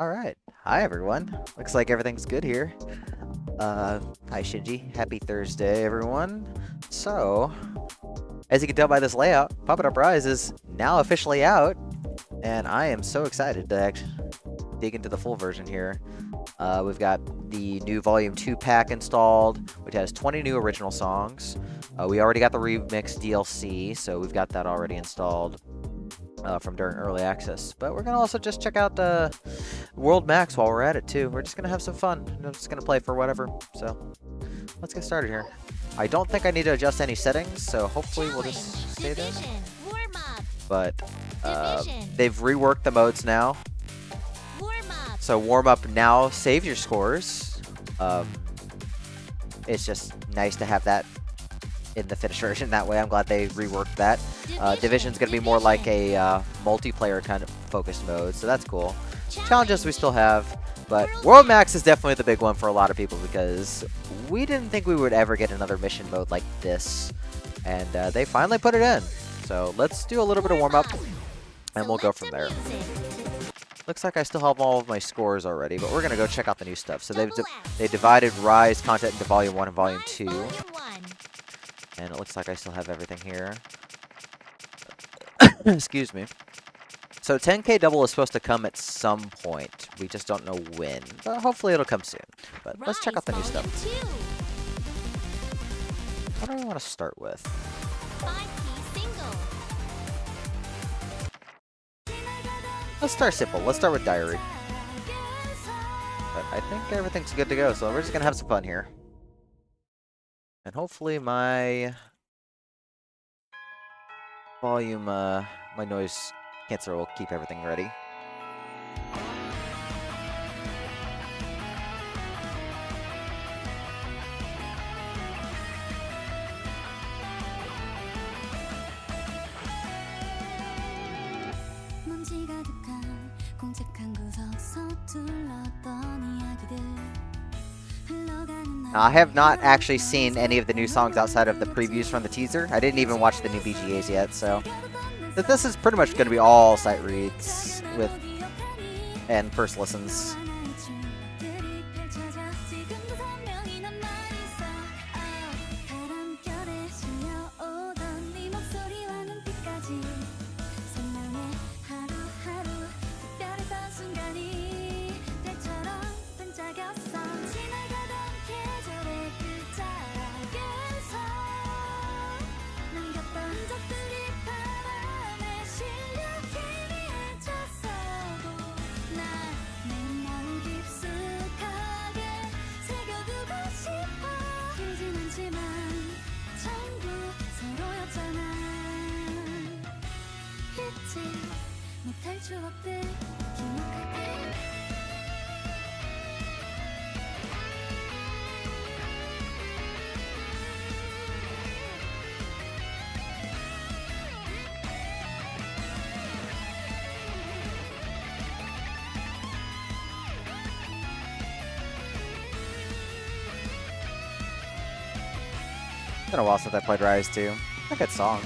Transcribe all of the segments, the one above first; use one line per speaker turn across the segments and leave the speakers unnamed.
Alright. Hi, everyone. Looks like everything's good here. Hi, Shinji. Happy Thursday, everyone. So, as you can tell by this layout, Puppet Uprise is now officially out, and I am so excited to actually dig into the full version here. We've got the new Volume 2 pack installed, which has 20 new original songs. We already got the remix DLC, so we've got that already installed from during early access. But we're going to also just check out World Max while we're at it, too. We're just going to have some fun. I'm just going to play for whatever. So, let's get started here. I don't think I need to adjust any settings, so hopefully we'll just stay there. But they've reworked the modes now. So warm up now saves your scores. It's just nice to have that in the finished version that way. I'm glad they reworked that. Division's going to be more like a multiplayer kind of focused mode, so that's cool. Challenges we still have, but World Max is definitely the big one for a lot of people because we didn't think we would ever get another mission mode like this, and they finally put it in. So let's do a little bit of warm up, and we'll go from there. Looks like I still have all of my scores already, but we're gonna go check out the new stuff. So they divided Rise content into Volume 1 and Volume 2. And it looks like I still have everything here. Excuse me. So 10K double is supposed to come at some point. We just don't know when. But hopefully it'll come soon. But let's check out the new stuff. What do I want to start with? Let's start simple. Let's start with Diary. But I think everything's good to go, so we're just gonna have some fun here. And hopefully my volume, my noise canceller will keep everything ready. Now, I have not actually seen any of the new songs outside of the previews from the teaser. I didn't even watch the new BGAs yet, so this is pretty much going to be all sight reads with and first listens. It's been a while since I played Rise 2. A good song.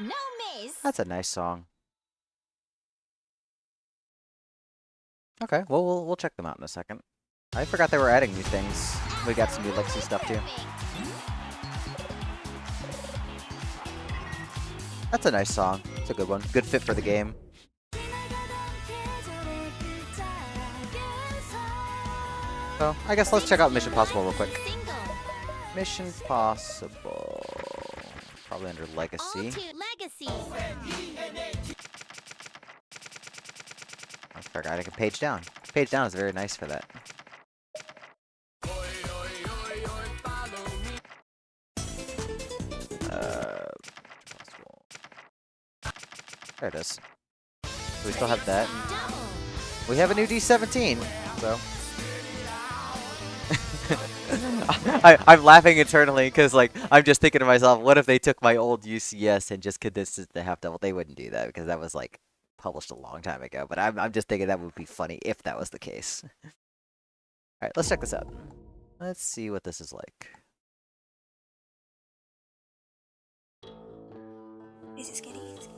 No miss.
That's a nice song. Okay, well, we'll check them out in a second. I forgot they were adding new things. We got some new Lexi stuff too. That's a nice song. It's a good one. Good fit for the game. So, I guess let's check out Mission Possible real quick. Mission Possible. Probably under Legacy. I forgot I can page down. Page down is very nice for that. There it is. We still have that. We have a new D17, so. I'm laughing internally because, like, I'm just thinking to myself, what if they took my old UCS and just condensed it to half double? They wouldn't do that because that was, like, published a long time ago. But I'm just thinking that would be funny if that was the case. Alright, let's check this out. Let's see what this is like.
Is it scary? Is it scary?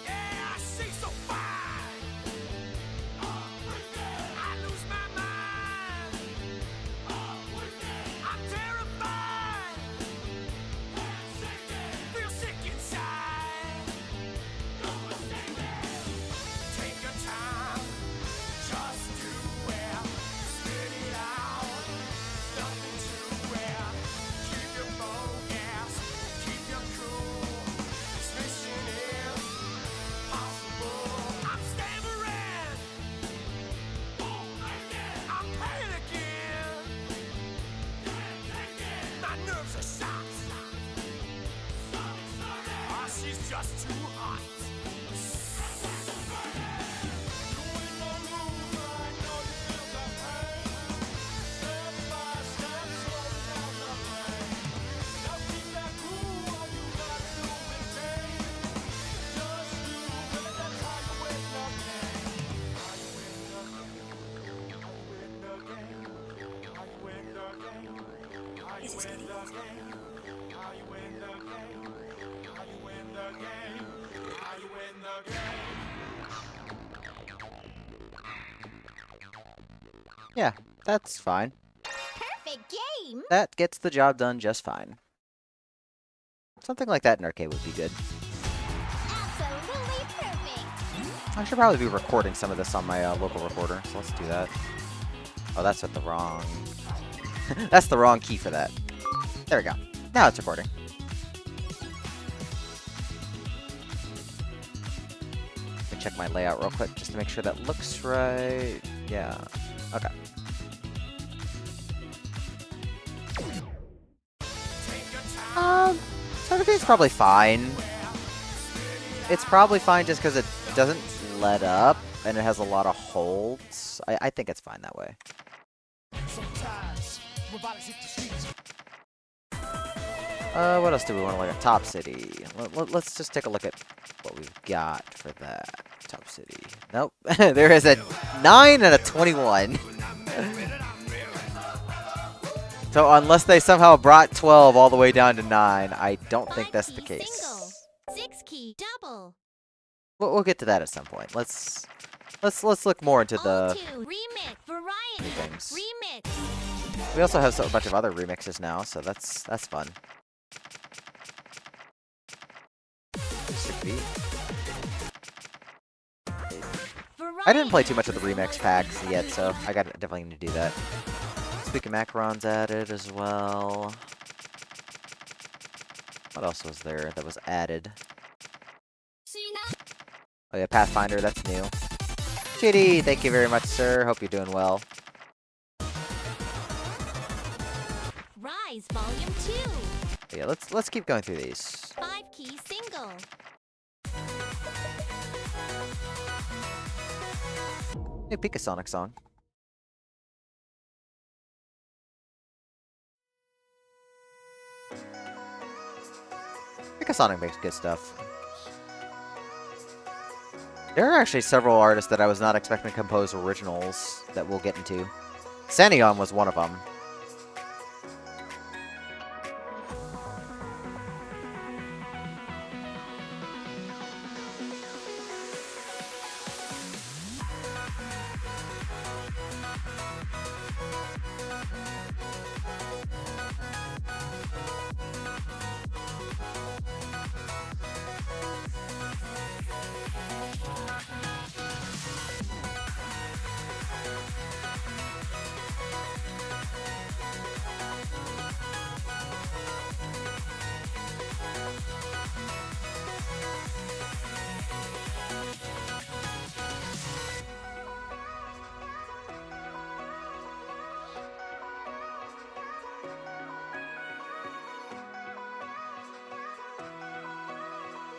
Yeah, she's so fine. I lose my mind. I'm terrified. Feel sick inside. Take your time. Just do well. Spit it out. Nothing to wear. Keep your focus. Keep your cool. This mission is possible. I'm stammering. I'm panicking. My nerves are shot. Oh, she's just too hot.
Is it scary?
Yeah, that's fine.
Perfect game.
That gets the job done just fine. Something like that in arcade would be good.
Absolutely perfect.
I should probably be recording some of this on my local recorder, so let's do that. Oh, that's at the wrong... that's the wrong key for that. There we go. Now it's recording. Let me check my layout real quick just to make sure that looks right. Yeah. Okay. So everything's probably fine. It's probably fine just because it doesn't let up and it has a lot of holds. I think it's fine that way. What else do we want to look at? Top City. Let's just take a look at what we've got for that. Top City. Nope. There is a 9 and a 21. So unless they somehow brought 12 all the way down to 9, I don't think that's the
5 key
case.
Single. 6 key double.
We'll get to that at some point. Let's look more into
All
the
2. Remix. Variety.
things.
Remix.
We also have a bunch of other remixes now, so that's fun. Mr. B.
Variety.
I didn't play too much of the remix packs yet, so I definitely need to do that. Speaking Macaron's added as well. What else was there that was added? Oh yeah, Pathfinder, that's new. JD, thank you very much, sir. Hope you're doing well.
Rise Volume 2.
But yeah, let's keep going through these.
5 key single.
New Picasonic song. Picasonic makes good stuff. There are actually several artists that I was not expecting to compose originals that we'll get into. Sanyon was one of them.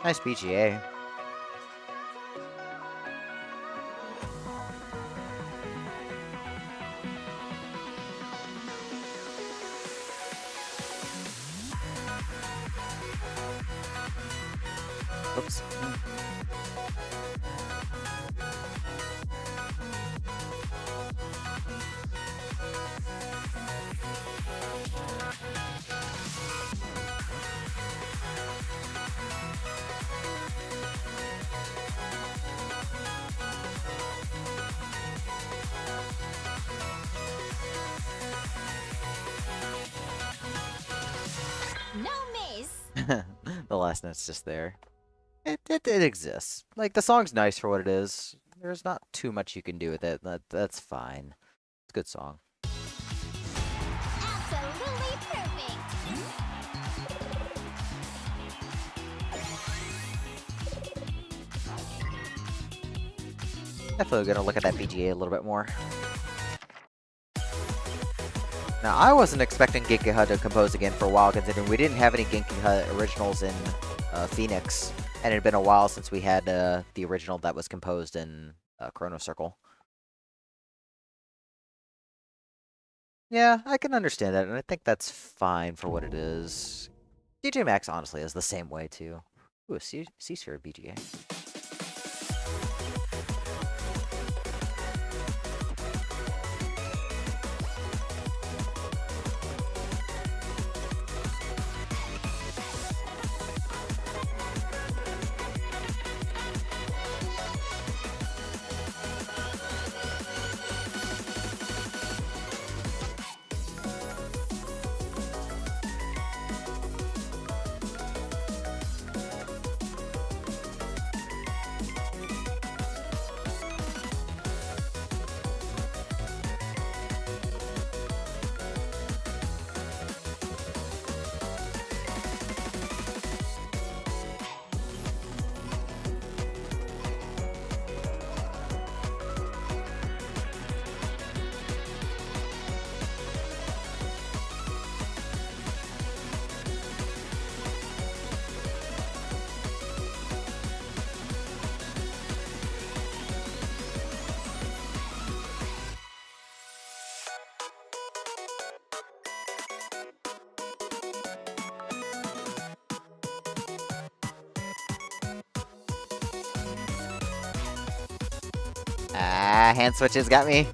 Nice BGA. Oops. The last note's just there. It exists. Like, the song's nice for what it is. There's not too much you can do with it. That's fine. It's a good song.
Absolutely perfect.
Definitely gonna look at that BGA a little bit more. Now, I wasn't expecting Genki to compose again for a while, considering we didn't have any Genki originals in Phoenix, and it had been a while since we had the original that was composed in Chrono Circle. Yeah, I can understand that, and I think that's fine for what it is. DJ Max, honestly, is the same way, too. Ooh, a C-Sphere BGA. Ah, hand switches got me.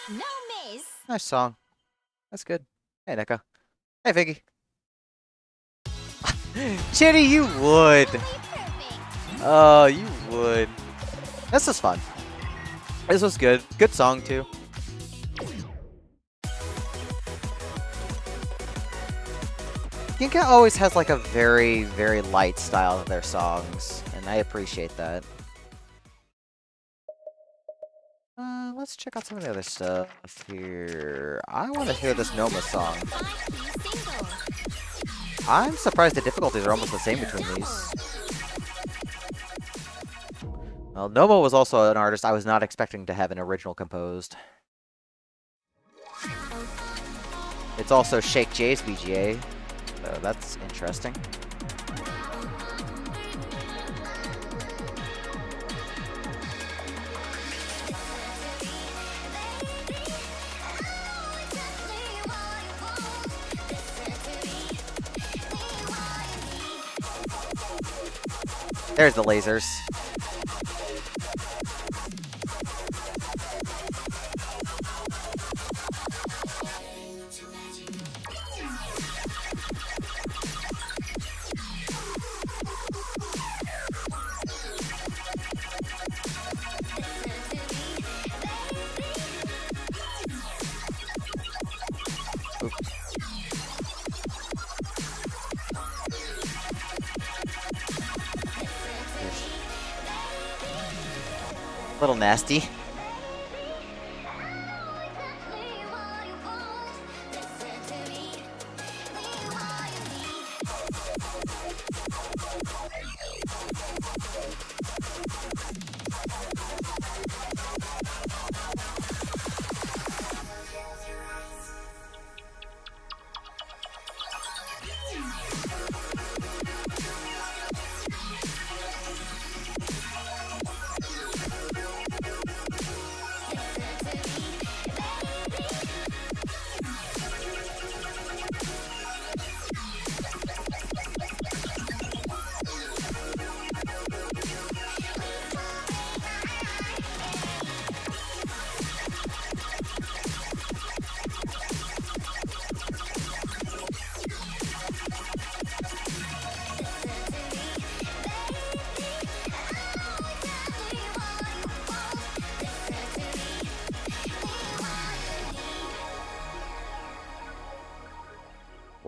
No miss.
Nice song. That's good. Hey, Neko. Hey, Figgy. Chitty, you would.
Perfect.
Oh, you would. This was fun. This was good. Good song, too. Ginka always has like a very, very light style of their songs, and I appreciate that. Let's check out some of the other stuff here. I want to hear this Noma song.
5-key single.
I'm surprised the difficulties are almost the same between these. Well, Noma was also an artist I was not expecting to have an original composed. It's also Shake J's BGA, so that's interesting. There's the lasers. A little nasty.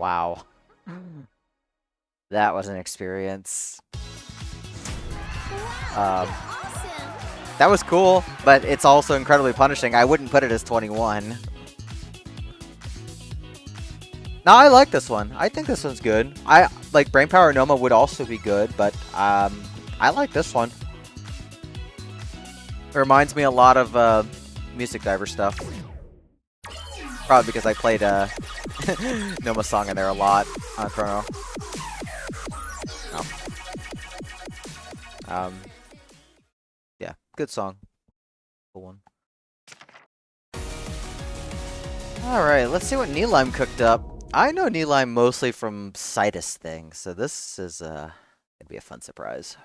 Wow. That was an experience.
Wow,
Um,
you're awesome.
That was cool, but it's also incredibly punishing. I wouldn't put it as 21. No, I like this one. I think this one's good. I like Brainpower Noma would also be good, but I like this one. It reminds me a lot of Music Diver stuff. Probably because I played Noma song in there a lot on Chrono. Oh. Yeah, good song. Cool one. Alright, let's see what Nilime cooked up. I know Nilime mostly from Citus things, so this is gonna be a fun surprise.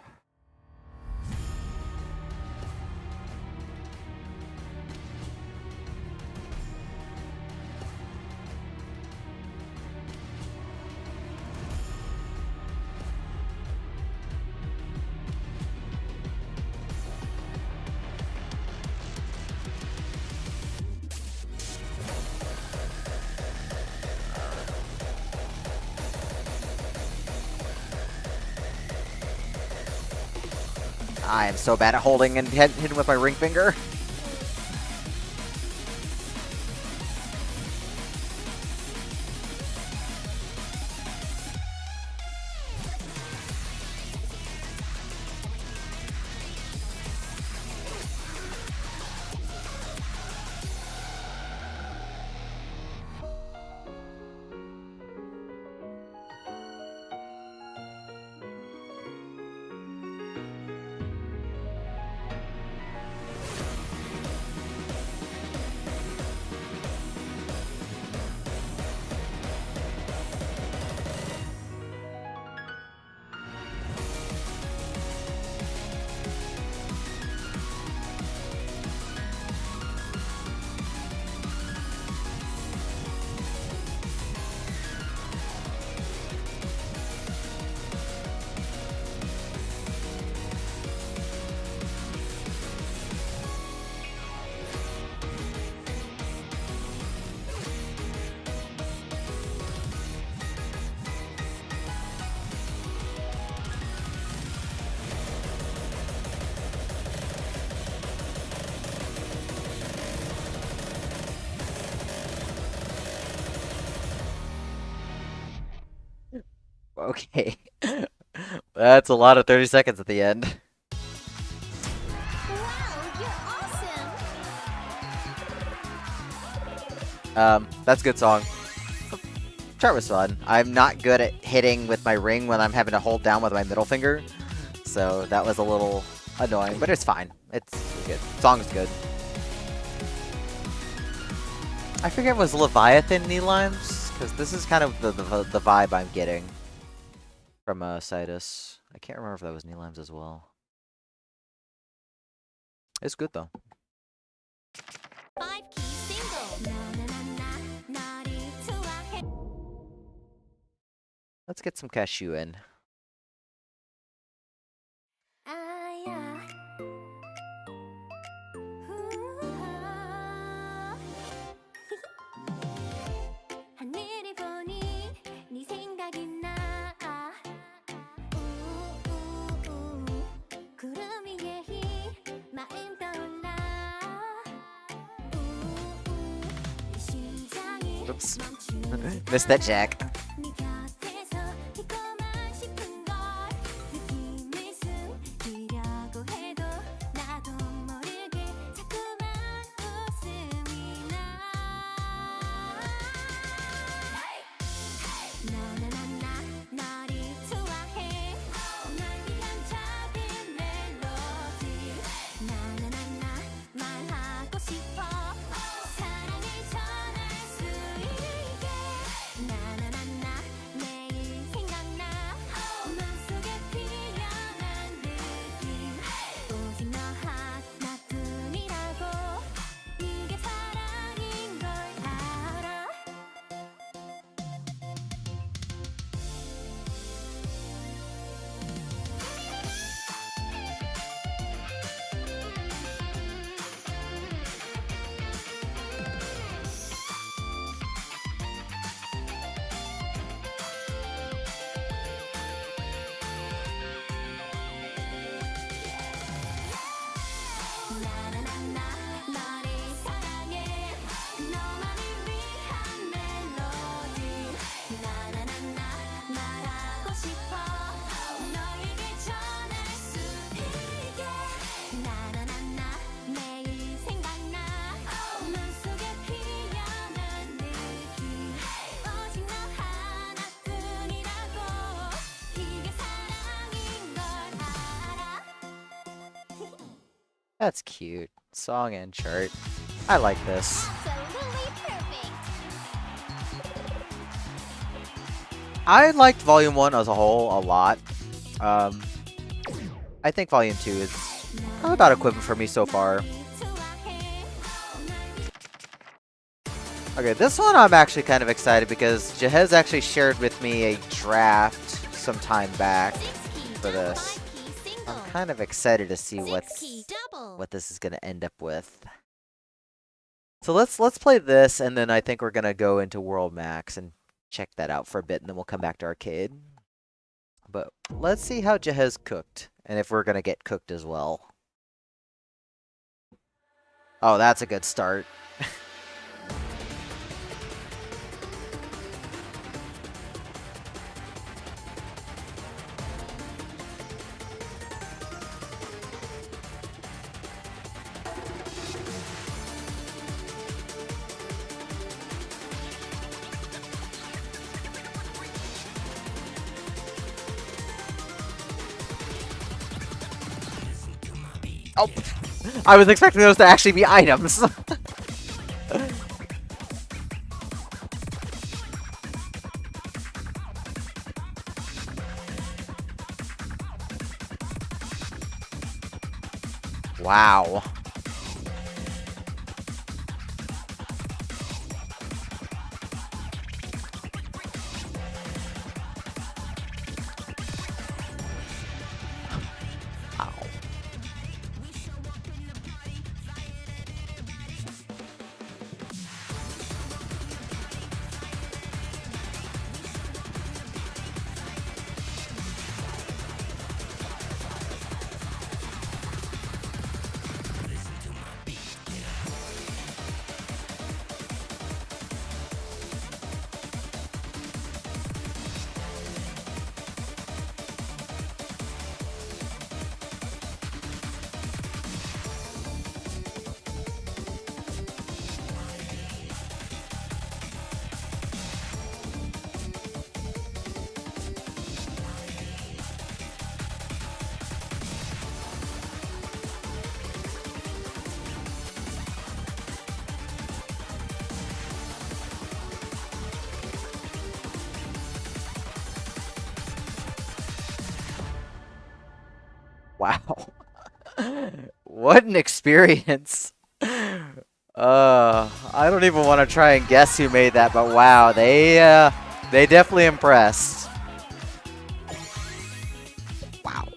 I am so bad at holding and hitting with my ring finger. Okay. That's a lot of 30 seconds at the end.
Wow, you're awesome.
That's a good song. Chart was fun. I'm not good at hitting with my ring when I'm having to hold down with my middle finger. So that was a little annoying, but it's fine. It's good. Song's good. I forget if it was Leviathan Nilimes, because this is kind of the vibe I'm getting from Citus. I can't remember if that was Nilimes as well. It's good though.
5 key single.
Let's get some cashew in.
하늘을 보니 네 생각이 나. 구름 위에 흰 마음 떠올라. 심장이
Oops.
멈추는
Missed that jack.
네 곁에서 있고만 싶은 걸 느낌을 숨기려고 해도 나도 모르게 자꾸만 웃음이 나. 너를 좋아해. 날 위한 작은 멜로디. 말하고 싶어. 사랑을 전할 수 있게.
That's cute. Song and chart. I like this.
Absolutely perfect.
I liked Volume 1 as a whole a lot. I think Volume 2 is about equivalent for me so far. Okay, this one I'm actually kind of excited because Jahez actually shared with me a draft some time back for this. I'm kind of excited to see what this is gonna end up with. So let's play this, and then I think we're gonna go into World Max and check that out for a bit, and then we'll come back to arcade. But let's see how Jahez cooked, and if we're gonna get cooked as well. Oh, that's a good start. Oh, I was expecting those to actually be items. Wow. Wow. What an experience. I don't even want to try and guess who made that, but wow, they definitely impressed. Wow.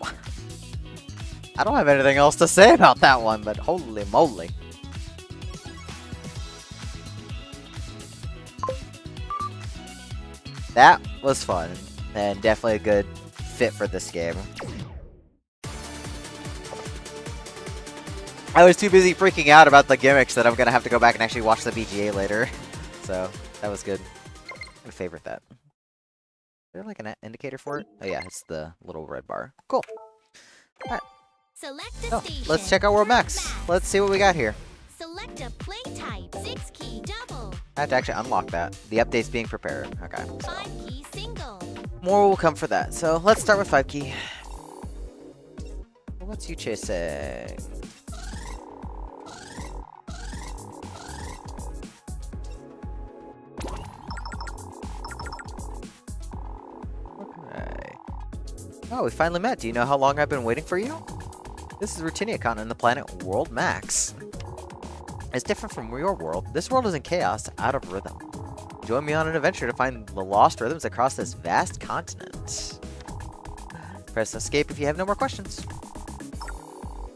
I don't have anything else to say about that one, but holy moly. That was fun, and definitely a good fit for this game. I was too busy freaking out about the gimmicks that I'm gonna have to go back and actually watch the VGA later. So, that was good. I'm gonna favorite that. Is there like an indicator for it? Oh yeah, it's the little red bar. Cool. Alright. Oh, let's check out World Max. Let's see what we got here.
Select a play type. 6-key double.
I have to actually unlock that. The update's being prepared. Okay. So
5-key single.
more will come for that. So let's start with 5-key. What's you chasing? Okay. Oh, we finally met. Do you know how long I've been waiting for you? This is RoutiniaCon on the planet World Max. It's different from your world. This world is in chaos, out of rhythm. Join me on an adventure to find the lost rhythms across this vast continent. Press escape if you have no more questions.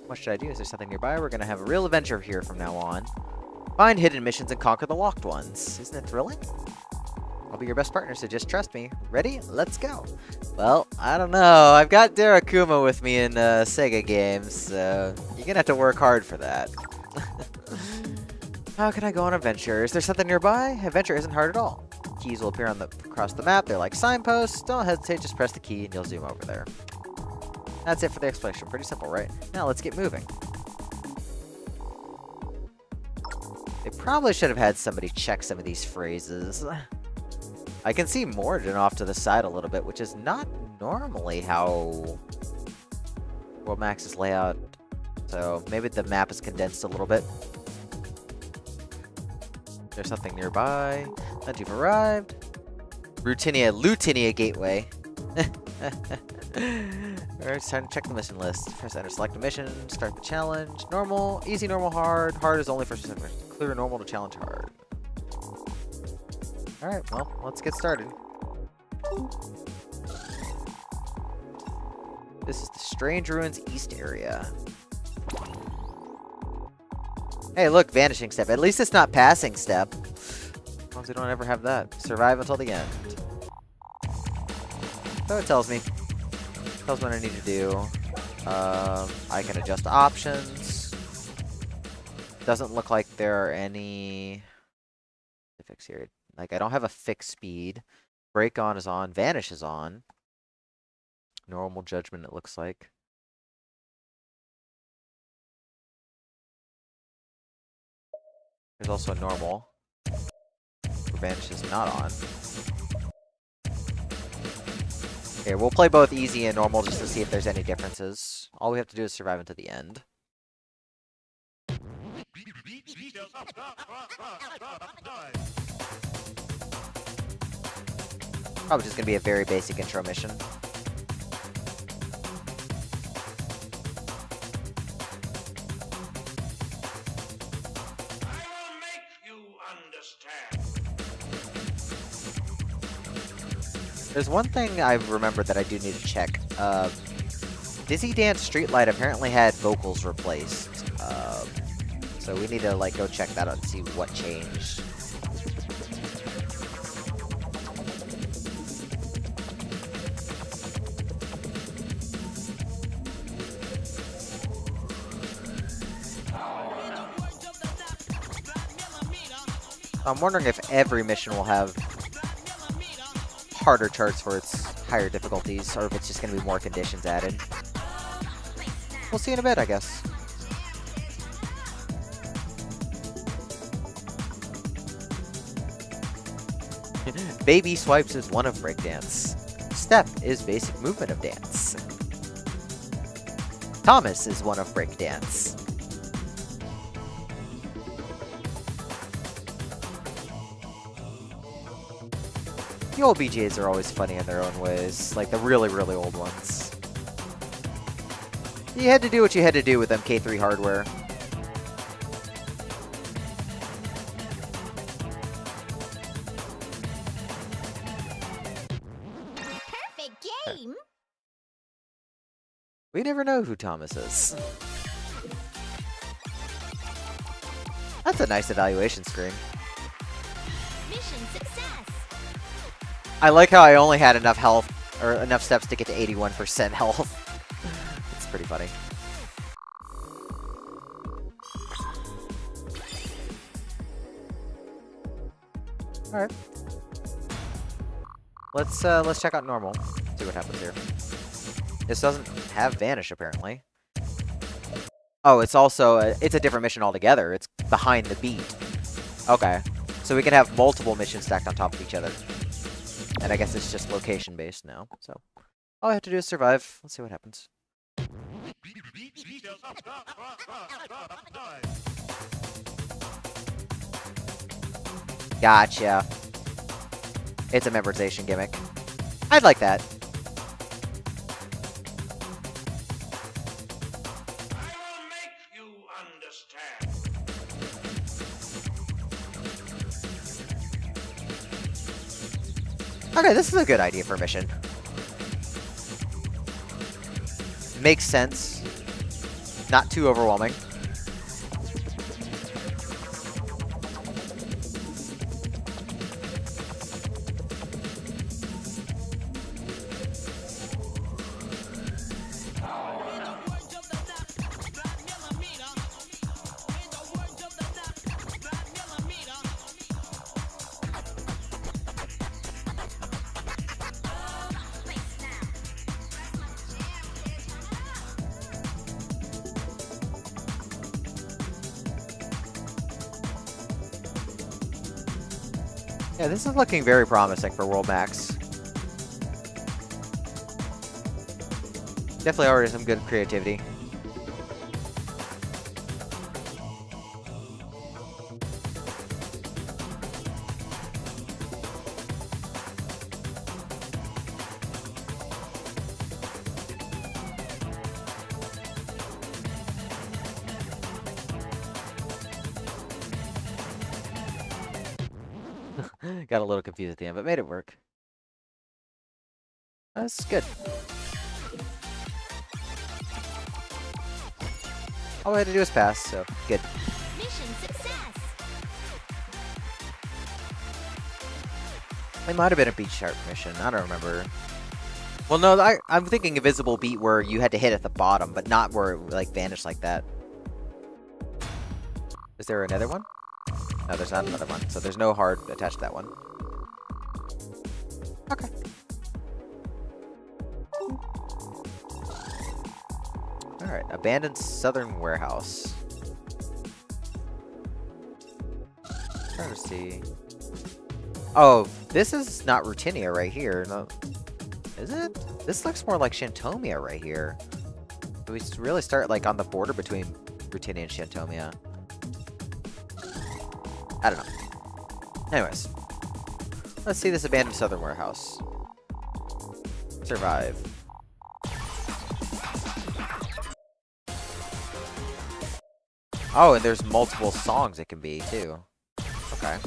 What should I do? Is there something nearby? We're gonna have a real adventure here from now on. Find hidden missions and conquer the locked ones. Isn't it thrilling? I'll be your best partner, so just trust me. Ready? Let's go. Well, I don't know. I've got Darakuma with me in Sega games, so you're gonna have to work hard for that. How can I go on adventure? Is there something nearby? Adventure isn't hard at all. Keys will appear across the map. They're like signposts. Don't hesitate, just press the key and you'll zoom over there. That's it for the explanation. Pretty simple, right? Now let's get moving. They probably should have had somebody check some of these phrases. I can see Morden off to the side a little bit, which is not normally how World Max's layout So maybe the map is condensed a little bit. There's something nearby. That you've arrived. Lutinia Gateway. Alright, it's time to check the mission list. First, enter select a mission, start the challenge. Normal, easy, normal, hard. Hard is only for specific. Clear normal to challenge hard. Alright, well, let's get started. This is the Strange Ruins East area. Hey, look, Vanishing Step. At least it's not Passing Step. As long as we don't ever have that. Survive until the end. So it tells me. Tells me what I need to do. I can adjust options. Doesn't look like there are any specifics here. Like, I don't have a fixed speed. Break on is on. Vanish is on. Normal Judgment, it looks like. There's also a normal. Vanish is not on. Okay, we'll play both easy and normal just to see if there's any differences. All we have to do is survive until the end. Probably just gonna be a very basic intro mission. There's one thing I've remembered that I do need to check. Dizzy Dance Streetlight apparently had vocals replaced. So we need to like go check that out and see what changed. I'm wondering if every mission will have harder charts for its higher difficulties, or if it's just going to be more conditions added. We'll see in a bit, I guess. Baby swipes is one of breakdance. Step is basic movement of dance. Thomas is one of breakdance. The old BGAs are always funny in their own ways, like the really, really old ones. You had to do what you had to do with MK3 hardware.
Perfect game.
We never know who Thomas is. That's a nice evaluation screen.
Mission success.
I like how I only had enough health, or enough steps to get to 81% health. It's pretty funny. Alright. Let's check out normal. See what happens here. This doesn't have Vanish, apparently. Oh, it's also, it's a different mission altogether. It's behind the beat. Okay. So we can have multiple missions stacked on top of each other. And I guess it's just location-based now, so all I have to do is survive. Let's see what happens. Gotcha. It's a memorization gimmick. I'd like that. Okay, this is a good idea for a mission. Makes sense. Not too overwhelming. Yeah, this is looking very promising for World Max. Definitely already some good creativity. Got a little confused at the end, but made it work. That's good. All we had to do is pass, so good.
Mission success.
It might have been a beat sharp mission. I don't remember. Well, no, I'm thinking invisible beat where you had to hit at the bottom, but not where it like vanished like that. Is there another one? No, there's not another one. So there's no hard attached to that one. Okay. Alright, abandoned southern warehouse. Trying to see. Oh, this is not Rutinia right here. No. Is it? This looks more like Shantomia right here. Do we really start like on the border between Rutinia and Shantomia? I don't know. Anyways. Let's see this abandoned southern warehouse. Survive. Oh, and there's multiple songs it can be, too. Okay.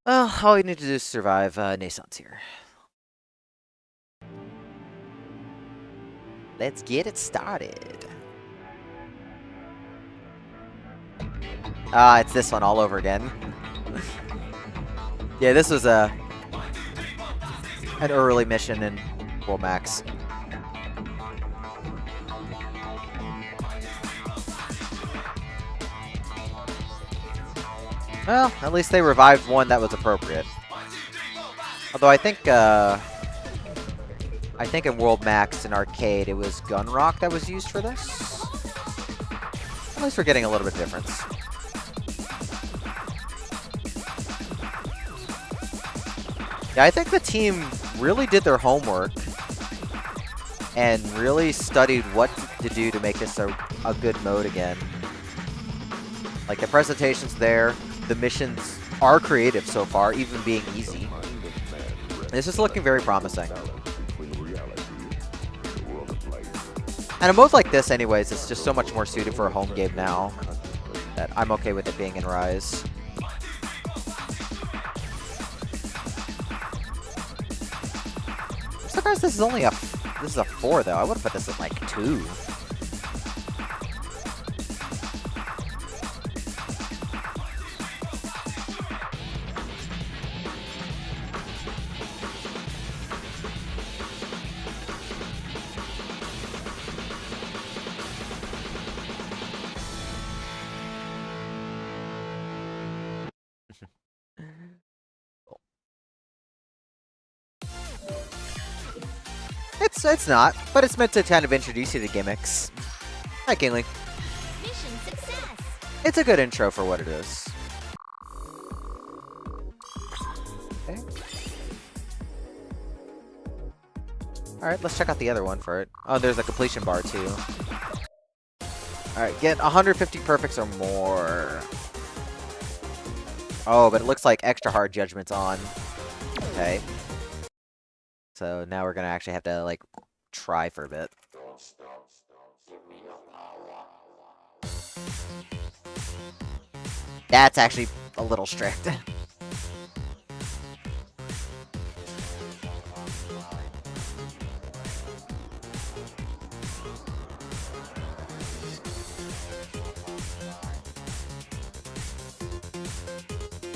Well, all we need to do is survive. Naissance here. Let's get it started. Ah, it's this one all over again. Yeah, this was an early mission in World Max. Well, at least they revived one that was appropriate. Although I think in World Max in arcade it was Gunrock that was used for this. At least we're getting a little bit of difference. Yeah, I think the team really did their homework and really studied what to do to make this a good mode again. Like, the presentation's there. The missions are creative so far, even being easy. This is looking very promising. And a mode like this, anyways, is just so much more suited for a home game now that I'm okay with it being in Rise. I'm surprised this is only a 4 though. I would have put this at like 2. It's not, but it's meant to kind of introduce you to gimmicks. Hi, Kingling.
Mission success.
It's a good intro for what it is. Okay. Alright, let's check out the other one for it. Oh, there's a completion bar, too. Alright, get 150 perfects or more. Oh, but it looks like extra hard judgment's on. Okay. So now we're gonna actually have to, like, try for a bit. That's actually a little strict.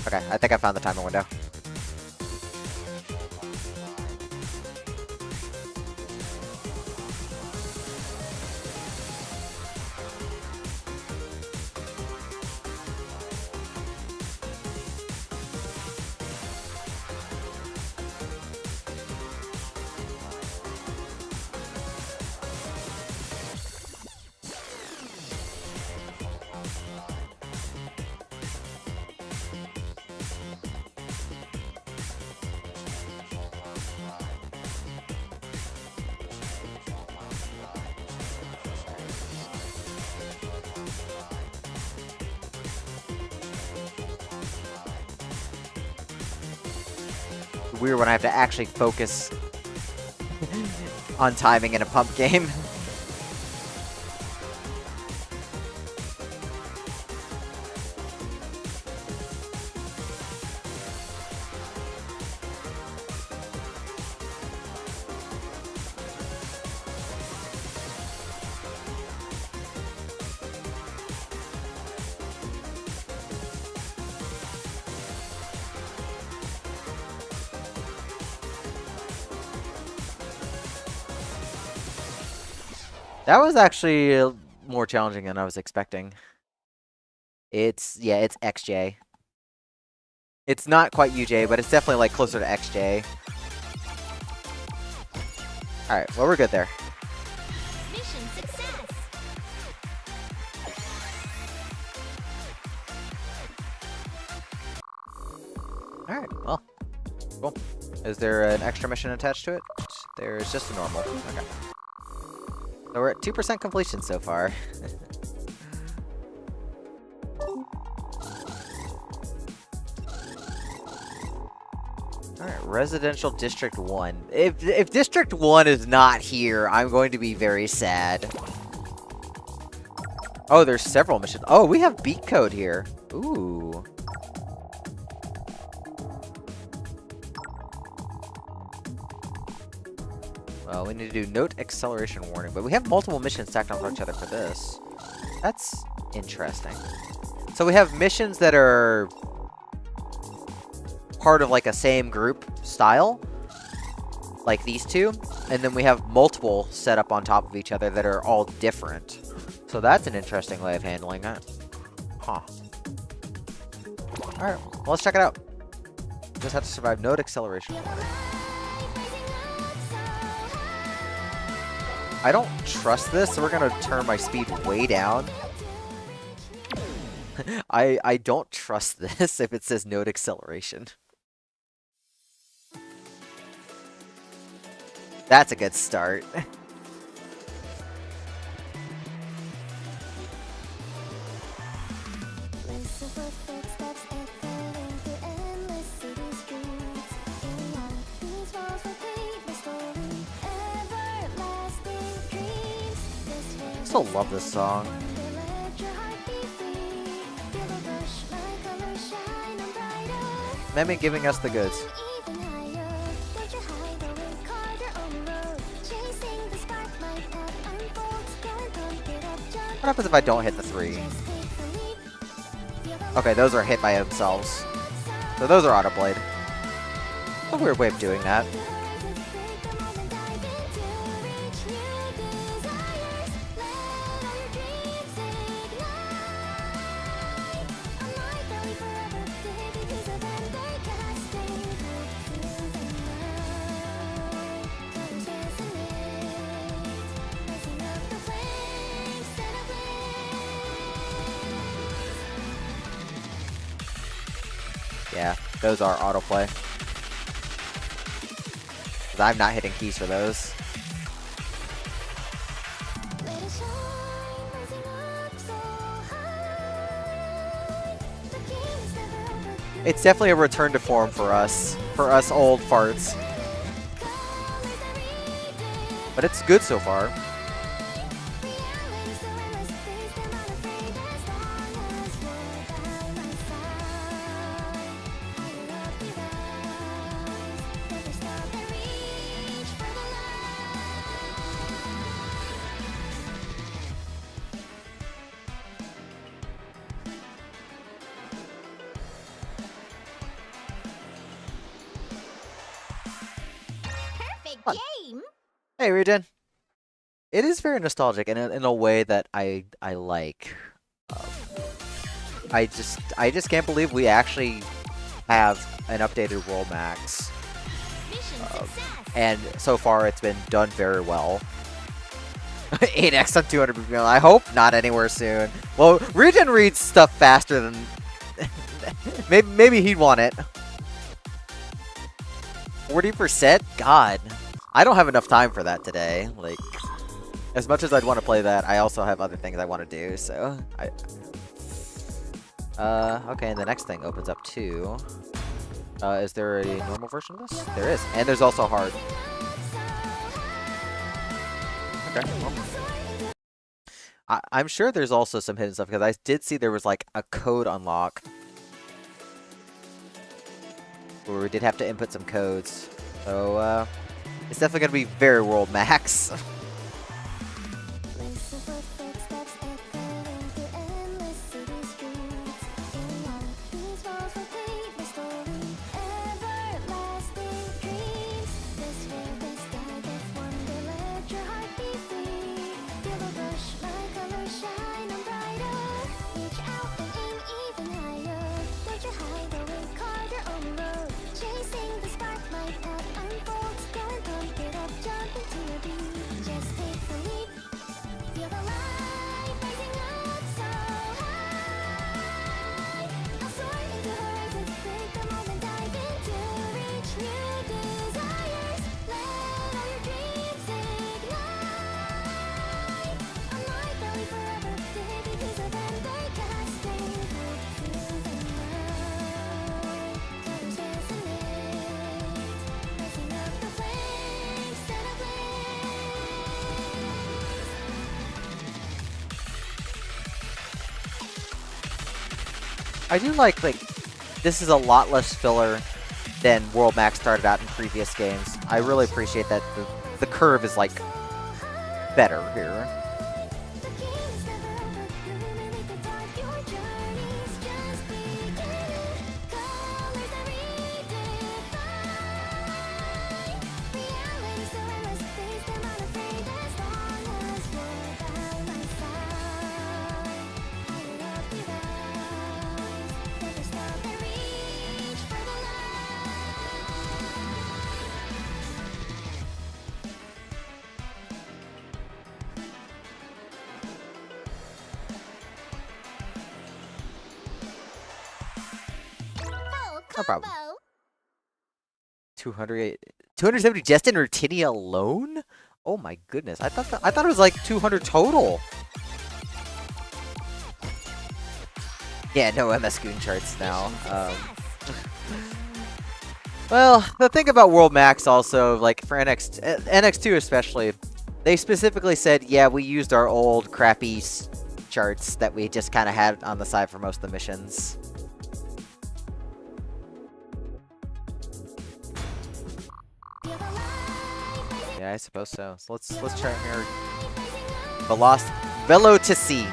Okay, I think I found the timer window. Weird when I have to actually focus on timing in a pump game. That was actually more challenging than I was expecting. It's XJ. It's not quite UJ, but it's definitely like closer to XJ. Alright, well we're good there.
Mission success.
Alright, well. Cool. Is there an extra mission attached to it? There's just a normal. Okay. So we're at 2% completion so far. Alright, Residential District 1. If District 1 is not here, I'm going to be very sad. Oh, there's several missions. Oh, we have beat code here. Ooh. Well, we need to do note acceleration warning, but we have multiple missions stacked on each other for this. That's interesting. So we have missions that are part of like a same group style, like these two, and then we have multiple set up on top of each other that are all different. So that's an interesting way of handling it. Huh. Alright, well, let's check it out. Just have to survive note acceleration. I don't trust this, so we're gonna turn my speed way down. I don't trust this if it says note acceleration. That's a good start. I still love this song. Memi giving us the goods. What happens if I don't hit the 3? Okay, those are hit by themselves. So those are auto-played. A weird way of doing that. Yeah, those are autoplay. 'Cause I'm not hitting keys for those. It's definitely a return to form for us old farts. But it's good so far.
Perfect
Fun.
game.
Hey, Regen. It is very nostalgic in a way that I like. I just can't believe we actually have an updated World Max,
Mission success.
and so far it's been done very well. 8x on 200 BPM. I hope not anywhere soon. Well, Regen reads stuff faster than maybe he'd want it. 40%? God. I don't have enough time for that today. Like, as much as I'd want to play that, I also have other things I want to do, so okay, and the next thing opens up too. Is there a normal version of this? There is, and there's also hard. Okay, well. I'm sure there's also some hidden stuff, because I did see there was like a code unlock where we did have to input some codes. So, it's definitely going to be very World Max. I do like this is a lot less filler than World Max started out in previous games. I really appreciate that the curve is like better here. No problem. 270 just in Rutinia alone? Oh my goodness. I thought it was like 200 total. Yeah, no MS Goon charts now. Well, the thing about World Max also, like for NX2 especially, they specifically said, yeah, we used our old crappy charts that we just kind of had on the side for most of the missions. Yeah, I suppose so. So let's try here. Velocity.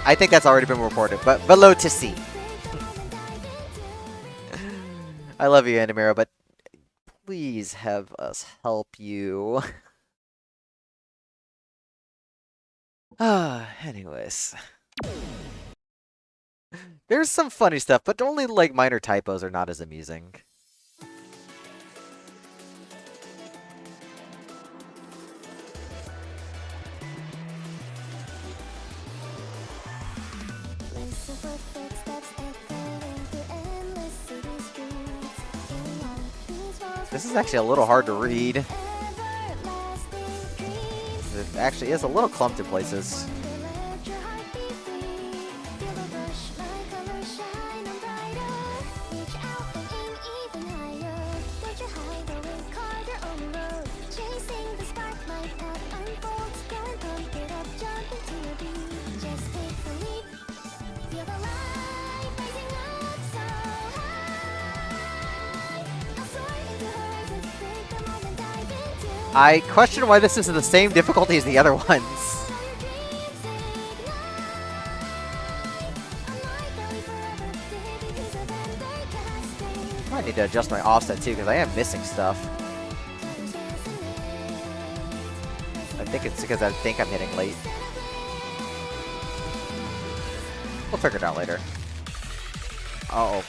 I think that's already been reported, but Velocity. I love you, Andamiro, but please have us help you. Anyways. There's some funny stuff, but only like minor typos are not as amusing. This is actually a little hard to read. It actually is a little clumped in places. I question why this isn't the same difficulty as the other ones. I might need to adjust my offset too, because I am missing stuff. I think it's because I think I'm hitting late. We'll figure it out later. Uh-oh.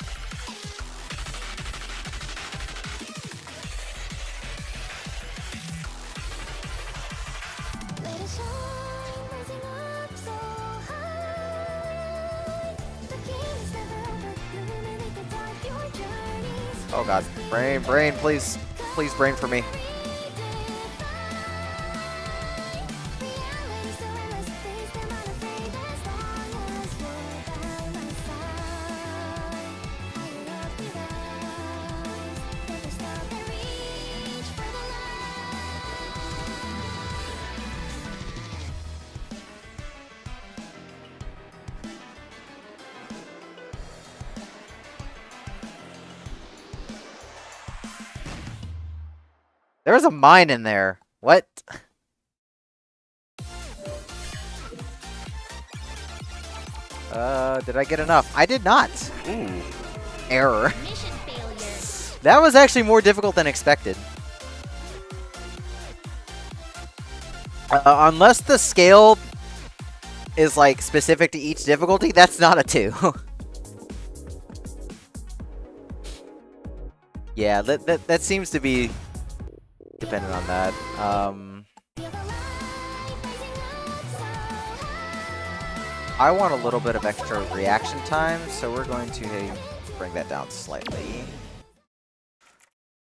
Oh god. Brain, please. Please brain for me. There was a mine in there. What? Did I get enough? I did not. Ooh. Error.
Mission failure.
That was actually more difficult than expected. Unless the scale is like specific to each difficulty, that's not a 2. Yeah, that seems to be dependent on that. I want a little bit of extra reaction time, so we're going to bring that down slightly.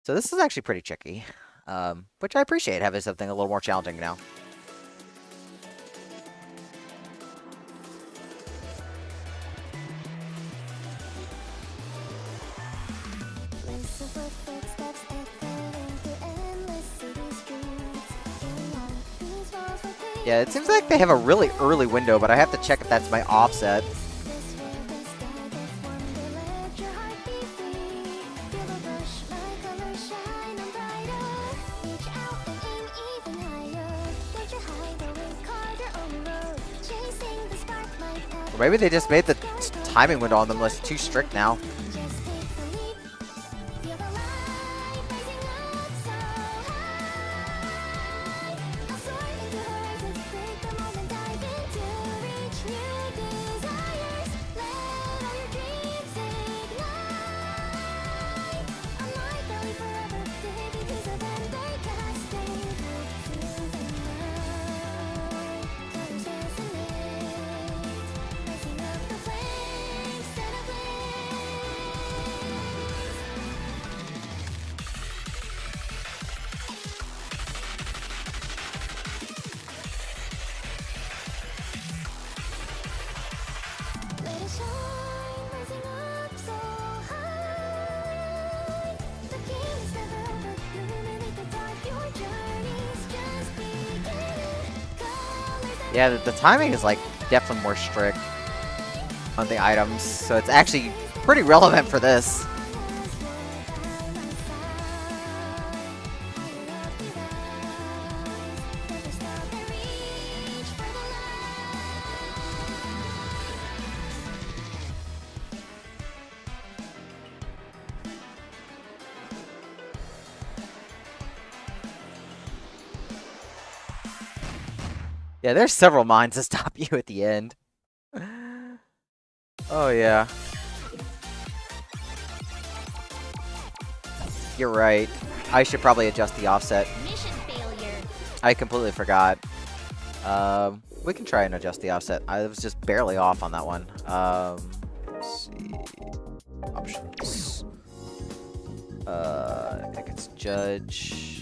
So this is actually pretty tricky, which I appreciate, having something a little more challenging now. Yeah, it seems like they have a really early window, but I have to check if that's my offset. Maybe they just made the timing window on them less too strict now. Yeah, the timing is like definitely more strict on the items, so it's actually pretty relevant for this. Yeah, there's several mines to stop you at the end. Oh, yeah. You're right. I should probably adjust the offset.
Mission failure.
I completely forgot. We can try and adjust the offset. I was just barely off on that one. Let's see. Options. I think it's judge.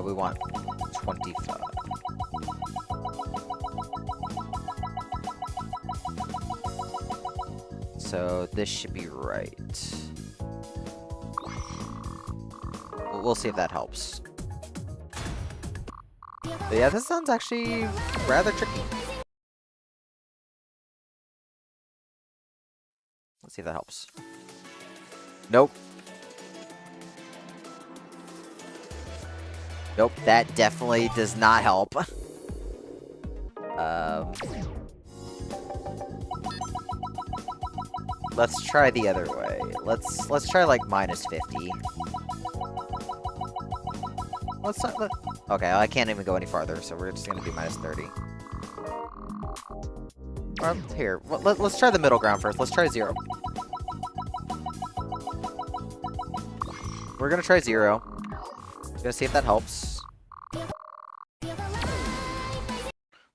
We want 25. So this should be right. We'll see if that helps. But yeah, this sounds actually rather tricky. Let's see if that helps. Nope. Nope, that definitely does not help. Let's try the other way. Let's try like minus 50. Let's not let. Okay, I can't even go any farther, so we're just gonna do minus 30. Here, let's try the middle ground first. Let's try 0. We're gonna try 0. Gonna see if that helps.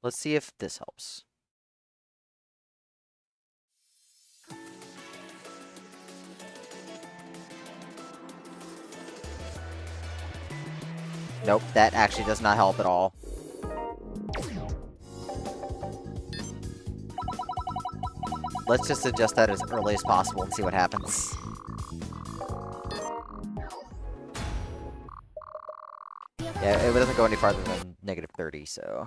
Let's see if this helps. Nope, that actually does not help at all. Let's just adjust that as early as possible and see what happens. Yeah, it doesn't go any farther than negative 30, so...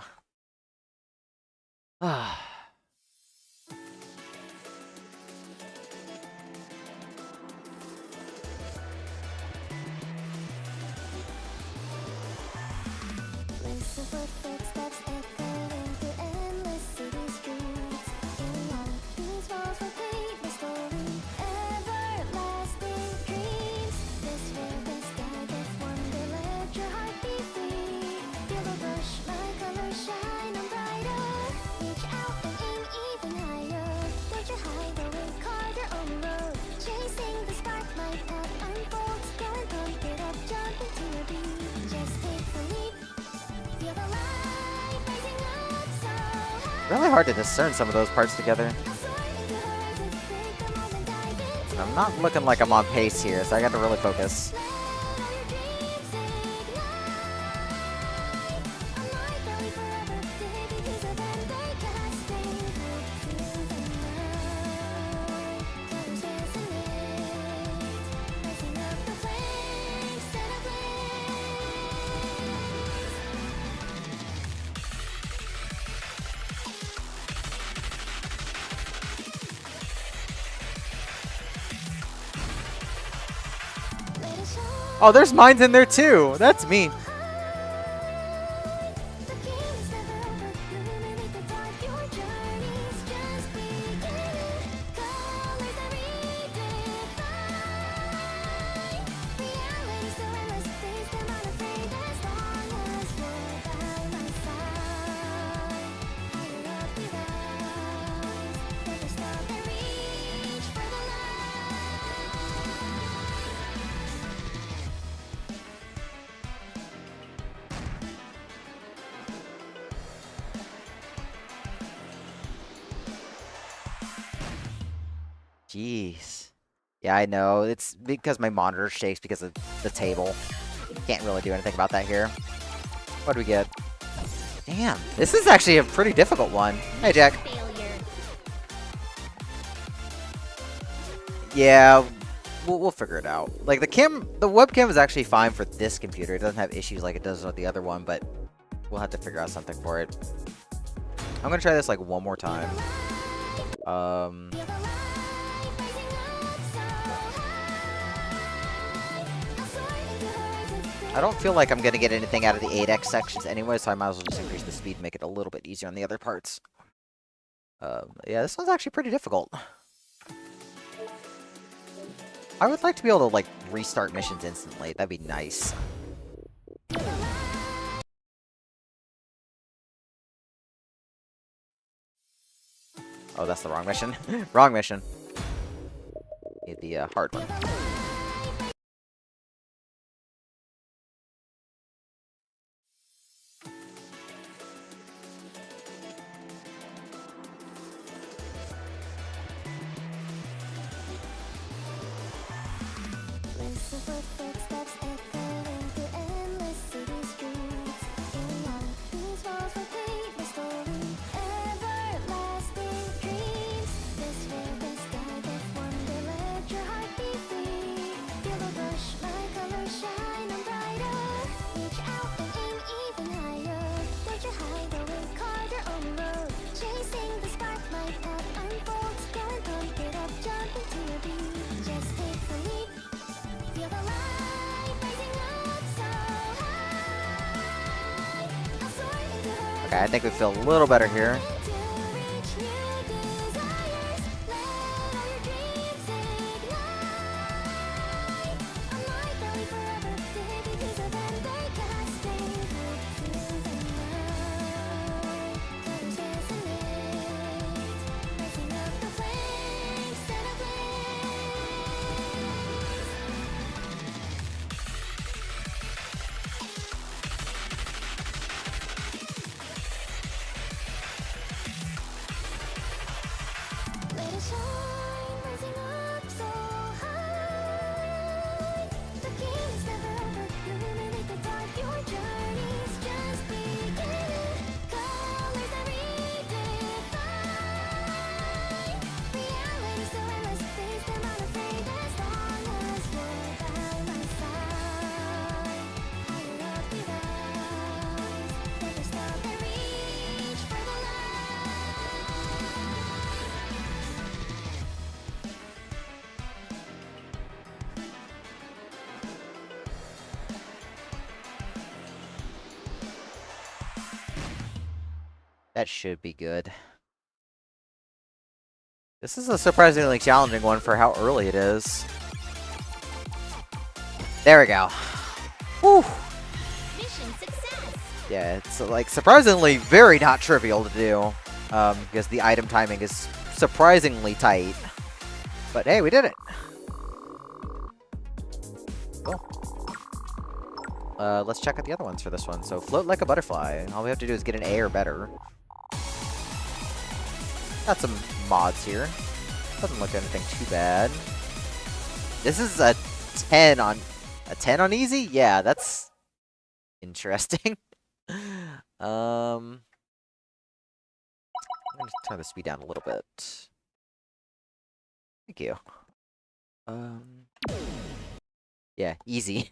Really hard to discern some of those parts together. I'm not looking like I'm on pace here, so I got to really focus. Oh, there's mines in there too! That's me! Jeez. Yeah, I know. It's because my monitor shakes because of the table. Can't really do anything about that here. What do we get? Damn, this is actually a pretty difficult one. Hey, Jack.
Failure.
Yeah, we'll figure it out. Like the webcam is actually fine for this computer. It doesn't have issues like it does with the other one, but we'll have to figure out something for it. I'm gonna try this like one more time. I don't feel like I'm gonna get anything out of the 8x sections anyway, so I might as well just increase the speed and make it a little bit easier on the other parts. Yeah, this one's actually pretty difficult. I would like to be able to, like, restart missions instantly. That'd be nice. Oh, that's the wrong mission. Wrong mission. Need the hard one. Okay, I think we feel a little better here. That should be good. This is a surprisingly challenging one for how early it is. There we go. Whew.
Mission success.
Yeah, it's like surprisingly very not trivial to do. Because the item timing is surprisingly tight. But hey, we did it. Cool. Let's check out the other ones for this one. So float like a butterfly. All we have to do is get an A or better. Got some mods here. Doesn't look anything too bad. This is a 10 on easy? Yeah, that's interesting. I'm gonna turn the speed down a little bit. Thank you. Yeah, easy.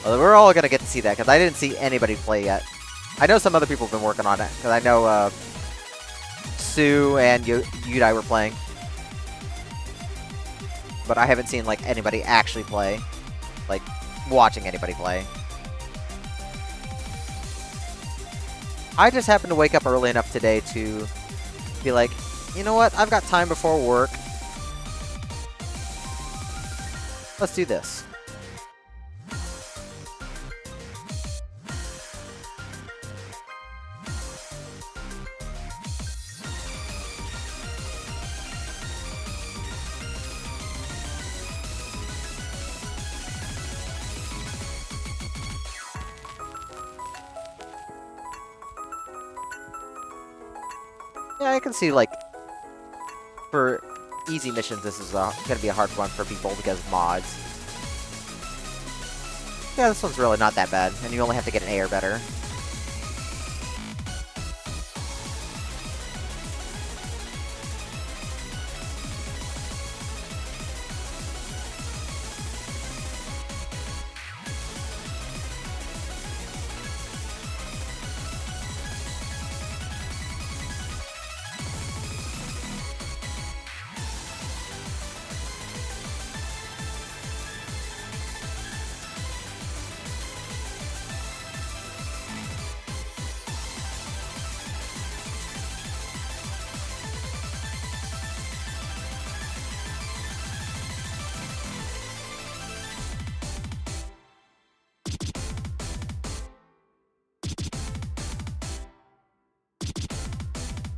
Well, we're all gonna get to see that, because I didn't see anybody play yet. I know some other people have been working on it, because I know Sue and Yudai were playing. But I haven't seen, like, anybody actually play. Like, watching anybody play. I just happened to wake up early enough today to be like, you know what, I've got time before work. Let's do this. Yeah, I can see, like, for easy missions, this is going to be a hard one for people because of mods. Yeah, this one's really not that bad, and you only have to get an A or better.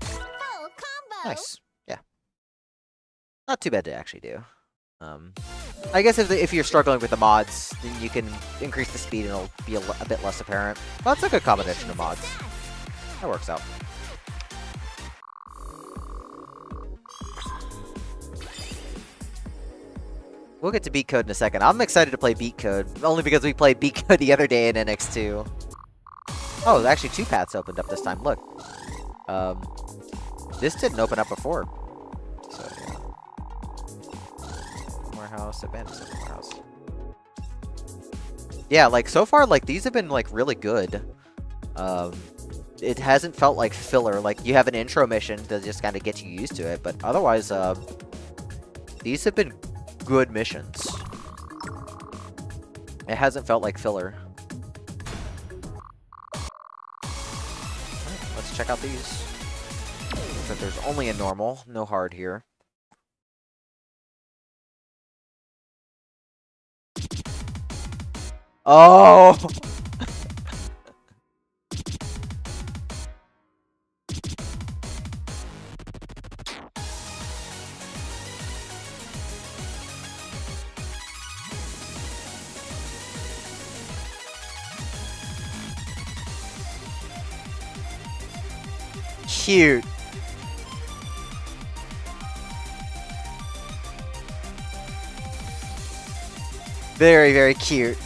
Full combo.
Nice. Yeah. Not too bad to actually do. I guess if you're struggling with the mods, then you can increase the speed and it'll be a bit less apparent. Well, it's a good combination of mods. That works out. We'll get to Beat Code in a second. I'm excited to play Beat Code, only because we played Beat Code the other day in NX2. Oh, actually 2 paths opened up this time. Look. This didn't open up before. So, yeah. Warehouse, abandoned warehouse. Yeah, like, so far, like, these have been, like, really good. It hasn't felt like filler. Like, you have an intro mission to just kind of get you used to it, but otherwise, these have been good missions. It hasn't felt like filler. Alright, let's check out these. But there's only a normal, no hard here. Oh! Cute. Very, very cute.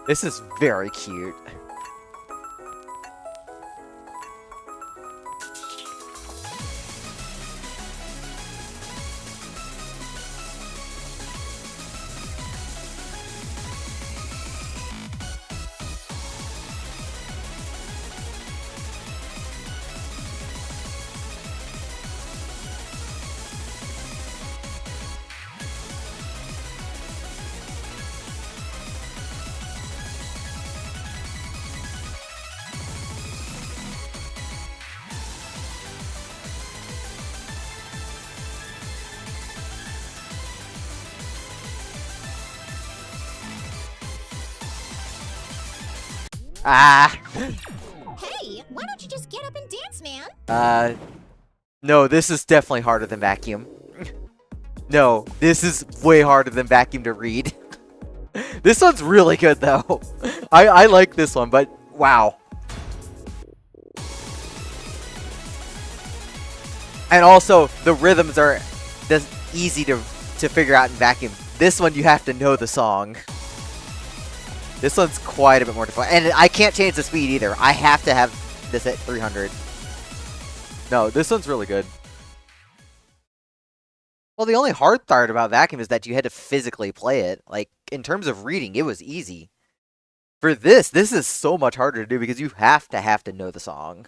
This is very cute. Ah!
Hey, why don't you just get up and dance, man?
No, this is definitely harder than Vacuum. No, this is way harder than Vacuum to read. This one's really good, though. I like this one, but wow. And also, the rhythms are just easy to figure out in Vacuum. This one, you have to know the song. This one's quite a bit more difficult. And I can't change the speed either. I have to have this at 300. No, this one's really good. Well, the only hard part about Vacuum is that you had to physically play it. Like, in terms of reading, it was easy. For this is so much harder to do because you have to know the song.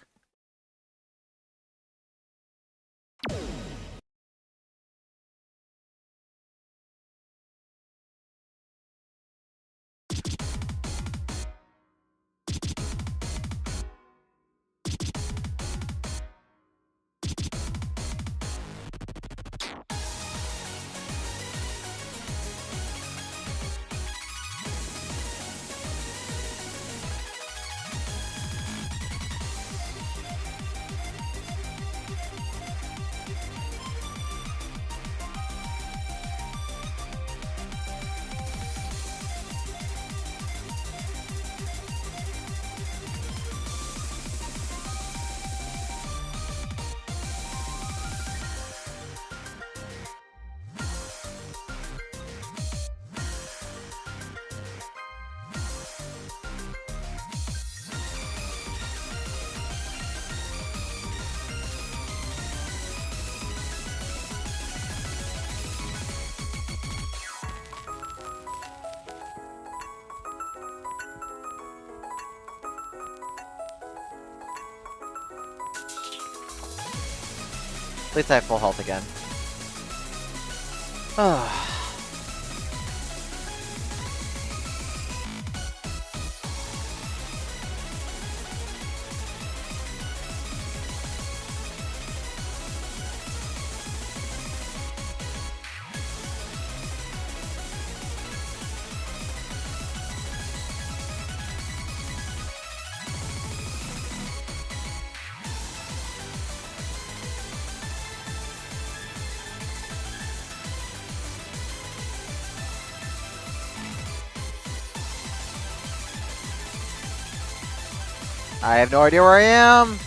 At least I have full health again. Ah. I have no idea where I am.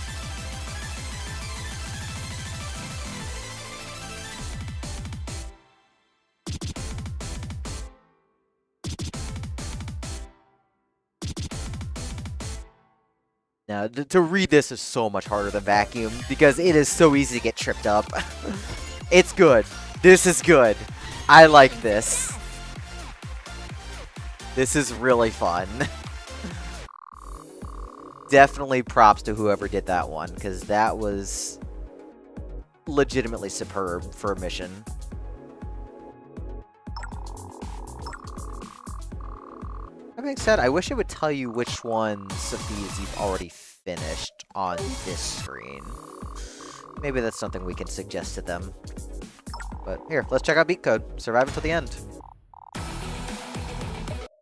Now, to read this is so much harder than Vacuum because it is so easy to get tripped up. It's good. This is good. I like this. This is really fun. Definitely props to whoever did that one, because that was legitimately superb for a mission. That being said, I wish it would tell you which ones of these you've already finished on this screen. Maybe that's something we can suggest to them. But here, let's check out Beat Code. Survive until the end.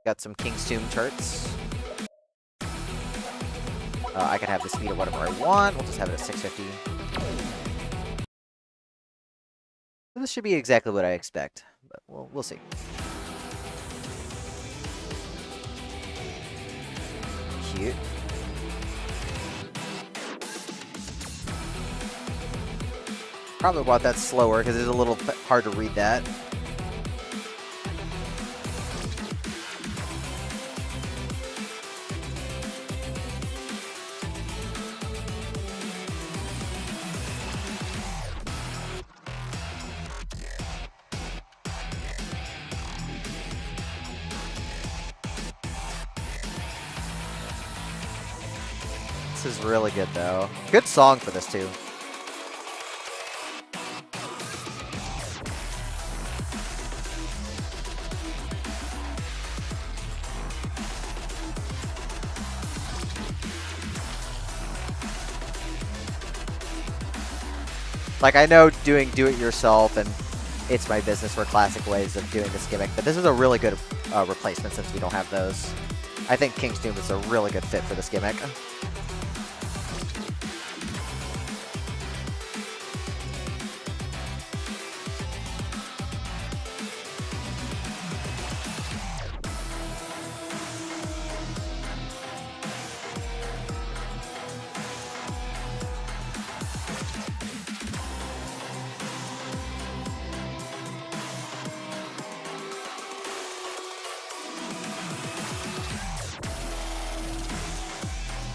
Got some King's Tomb turrets. I can have the speed of whatever I want. We'll just have it at 650. This should be exactly what I expect, but we'll see. Cute. Probably want that slower because it's a little hard to read that. This is really good, though. Good song for this, too. Like, I know doing do-it-yourself and It's My Business were classic ways of doing this gimmick, but this is a really good replacement since we don't have those. I think King's Tomb is a really good fit for this gimmick.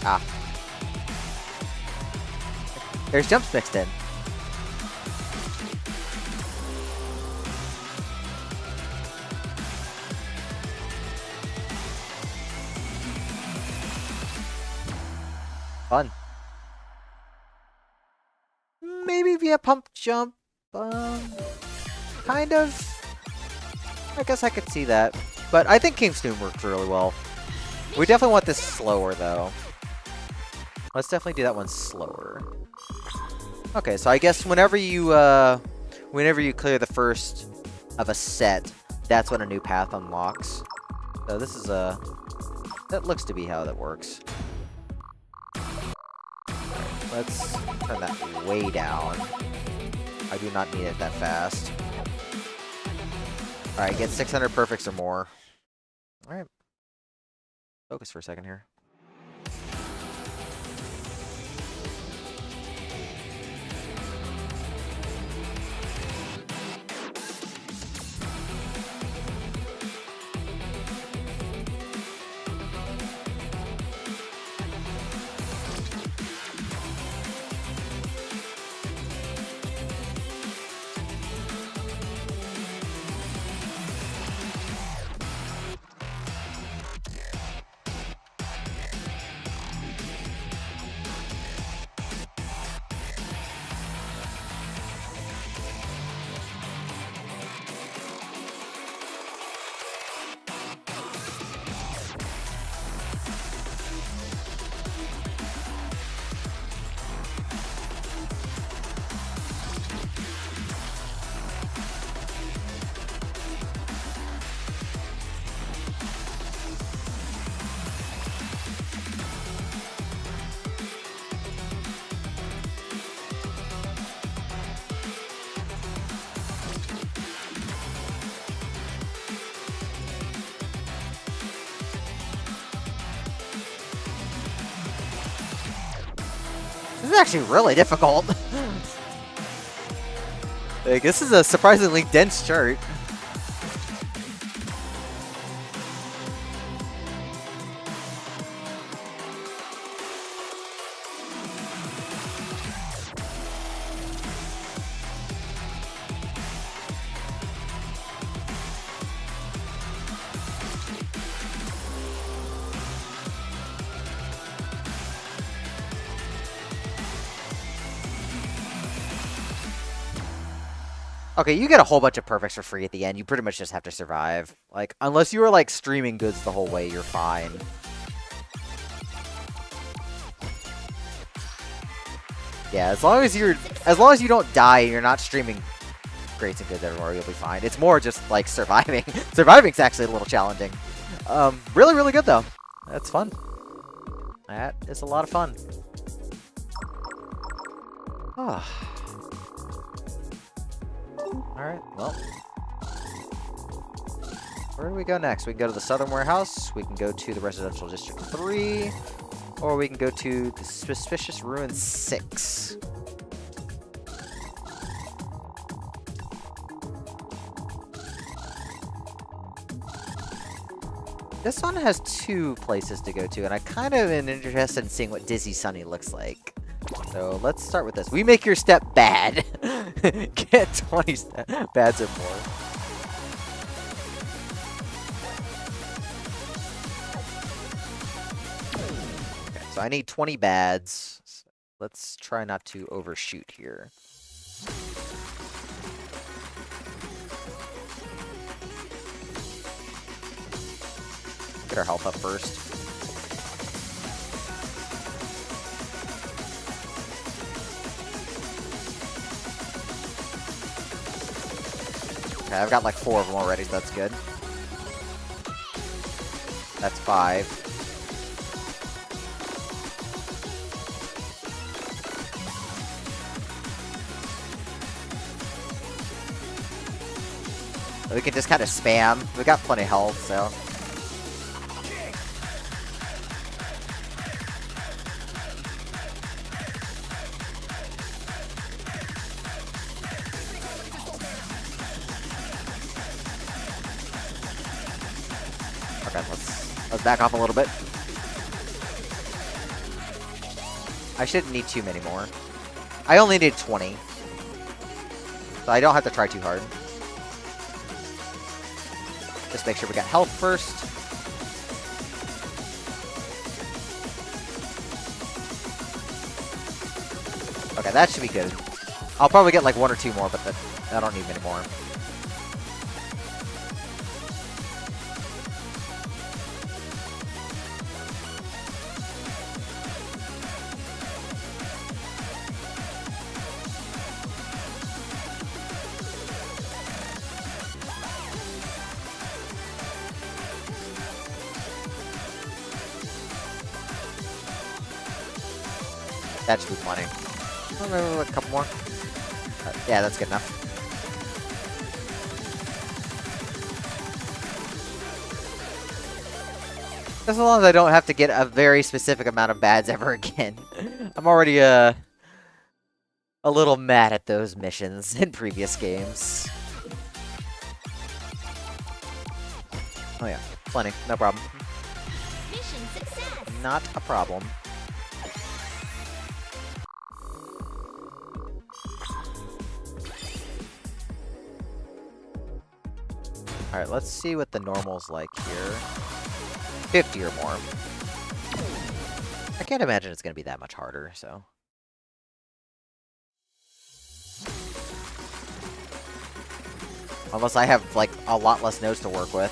Ah. There's jumps mixed in. Fun. Maybe via pump jump. Kind of. I guess I could see that. But I think King's Tomb works really well. We definitely want this slower, though. Let's definitely do that one slower. Okay, so I guess whenever you clear the first of a set, that's when a new path unlocks. So this is that looks to be how that works. Right, let's turn that way down. I do not need it that fast. Alright, get 600 perfects or more. Alright. Focus for a second here. This is actually really difficult. Like, this is a surprisingly dense chart. Okay, you get a whole bunch of perfects for free at the end. You pretty much just have to survive. Like, unless you were like streaming goods the whole way, you're fine. Yeah, as long as you don't die and you're not streaming greats and goods everywhere, you'll be fine. It's more just like surviving. Surviving's actually a little challenging. Really, really good though. That's fun. That is a lot of fun. Ah. Alright, well. Where do we go next? We can go to the Southern Warehouse, we can go to the Residential District 3, or we can go to the Suspicious Ruins 6. This one has 2 places to go to, and I kind of am interested in seeing what Dizzy Sunny looks like. So let's start with this. We make your step bad. Get 20 bads or more. Okay, so I need 20 bads. So let's try not to overshoot here. Get our health up first. Okay, I've got like 4 of them already, so that's good. That's 5. We can just kind of spam. We got plenty of health, so. Okay, let's back off a little bit. I shouldn't need too many more. I only need 20. So I don't have to try too hard. Just make sure we got health first. Okay, that should be good. I'll probably get like 1 or 2 more, but I don't need many more. That should be plenty. Oh, a couple more. Yeah, that's good enough. As long as I don't have to get a very specific amount of bads ever again. I'm already a little mad at those missions in previous games. Oh yeah, plenty. No problem.
Mission success.
Not a problem. Alright, let's see what the normal's like here. 50 or more. I can't imagine it's going to be that much harder, so. Unless I have, like, a lot less nodes to work with.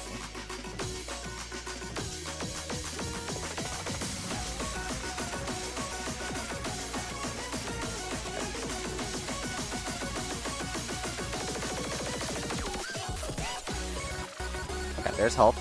Okay, there's health.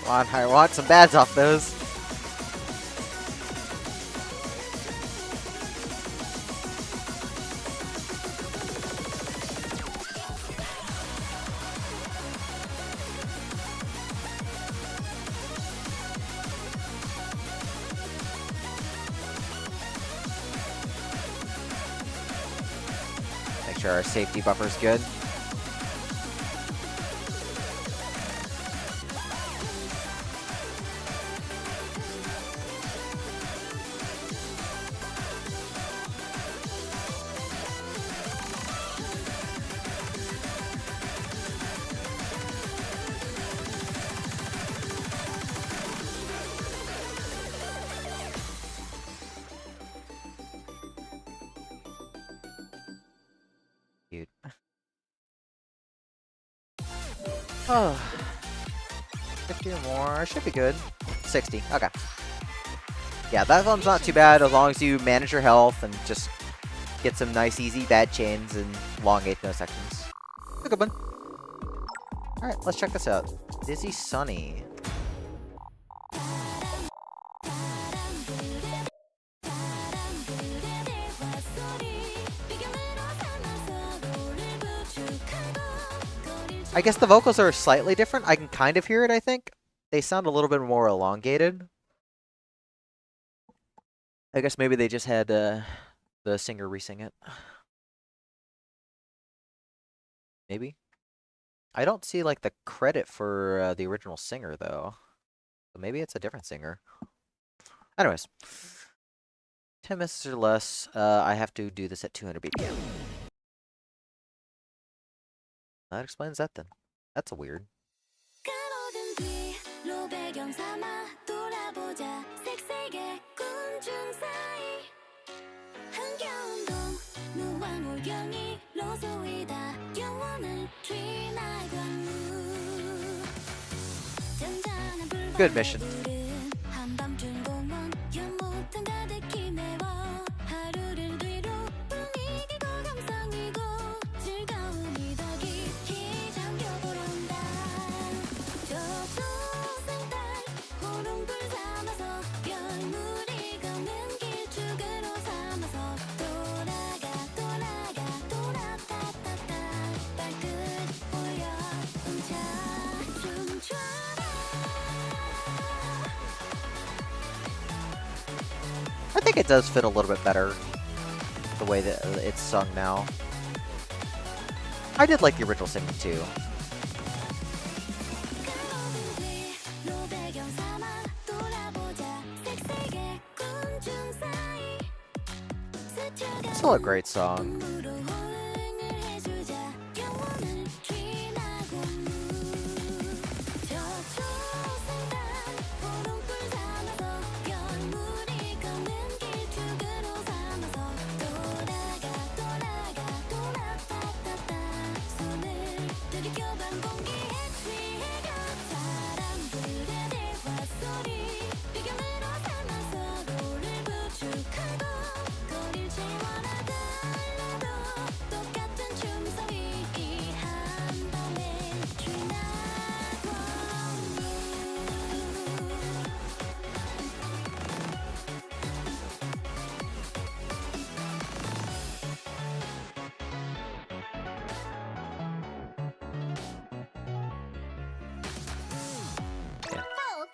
Come on, I want some bads off those. Make sure our safety buffer's good. Cute. Oh. 50 or more. Should be good. 60. Okay. Yeah, that one's not too bad as long as you manage your health and just get some nice, easy bad chains and elongate those sections. A good one. Alright, let's check this out. Dizzy Sunny. I guess the vocals are slightly different. I can kind of hear it, I think. They sound a little bit more elongated. I guess maybe they just had the singer re-sing it. Maybe. I don't see like the credit for the original singer though. So maybe it's a different singer. Anyways. 10 minutes or less. I have to do this at 200 BPM. That explains that then. That's a weird. Good mission. I think it does fit a little bit better the way that it's sung now. I did like the original singing too. Still a great song.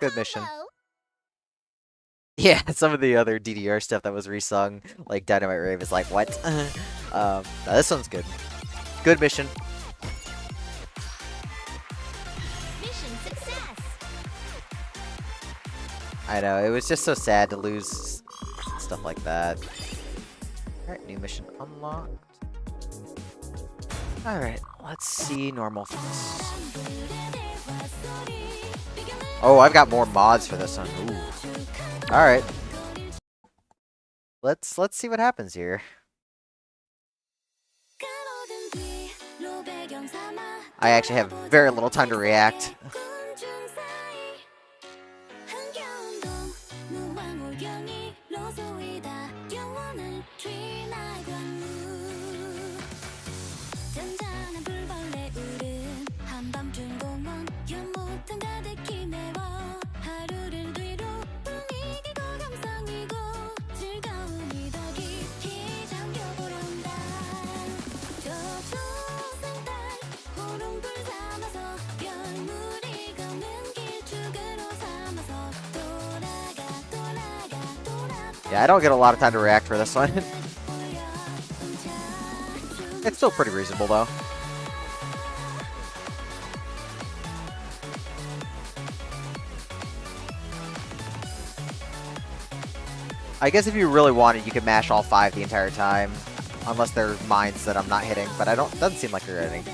Good mission. Yeah, some of the other DDR stuff that was resung, like Dynamite Rave, is like, what? No, this one's good. Good mission.
Mission success.
I know, it was just so sad to lose stuff like that. Alright, new mission unlocked. Alright, let's see normal for this. Oh, I've got more mods for this one. Ooh. Alright. Let's see what happens here. I actually have very little time to react. Yeah, I don't get a lot of time to react for this one. It's still pretty reasonable, though. I guess if you really wanted, you could mash all 5 the entire time. Unless they're mines that I'm not hitting, but doesn't seem like they're hitting.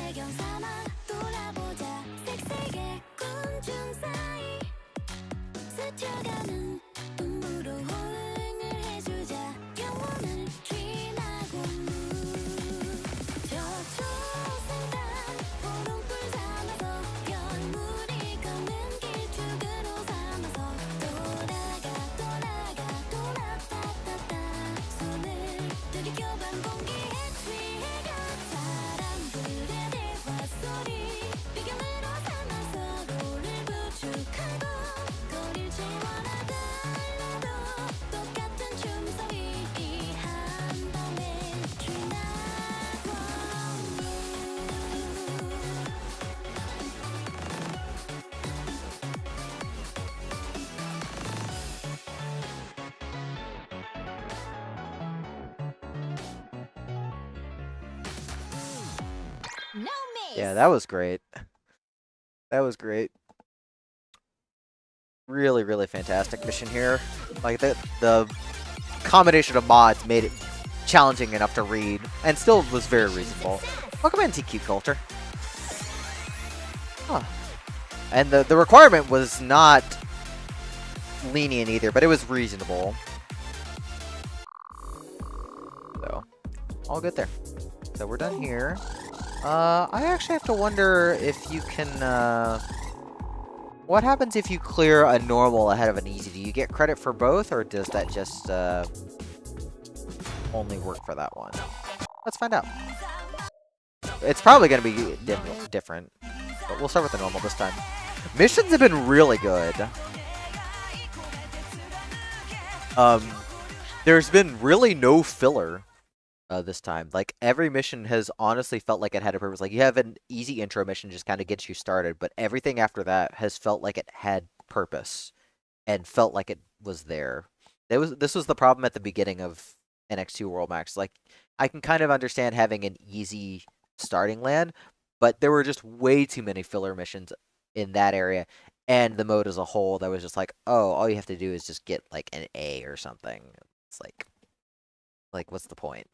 No mace.
Yeah, that was great. That was great. Really, really fantastic mission here. Like, the combination of mods made it challenging enough to read, and still was very reasonable. Welcome in, TQ Culture. Huh. And the requirement was not lenient either, but it was reasonable. So, all good there. So we're done here. I actually have to wonder if you can, what happens if you clear a normal ahead of an easy? Do you get credit for both, or does that just, only work for that one? Let's find out. It's probably going to be different, but we'll start with the normal this time. Missions have been really good. There's been really no filler this time. Like, every mission has honestly felt like it had a purpose. Like, you have an easy intro mission, just kind of gets you started, but everything after that has felt like it had purpose and felt like it was there. This was the problem at the beginning of NX2 World Max. Like, I can kind of understand having an easy starting land, but there were just way too many filler missions in that area, and the mode as a whole that was just like, oh, all you have to do is just get like an A or something. It's like what's the point?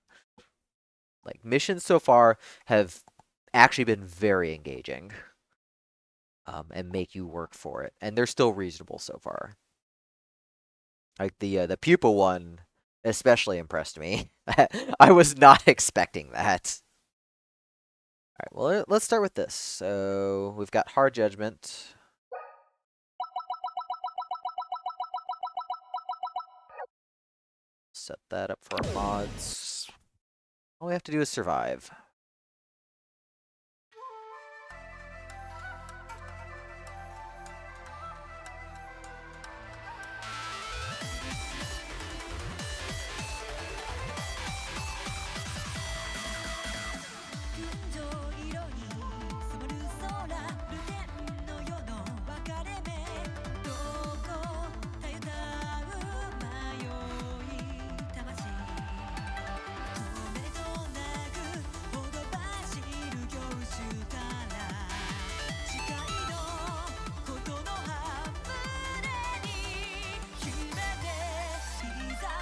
Like, missions so far have actually been very engaging, and make you work for it, and they're still reasonable so far. Like the pupil one especially impressed me. I was not expecting that. All right, well, let's start with this. So we've got Hard Judgment. Set that up for our mods. All we have to do is survive.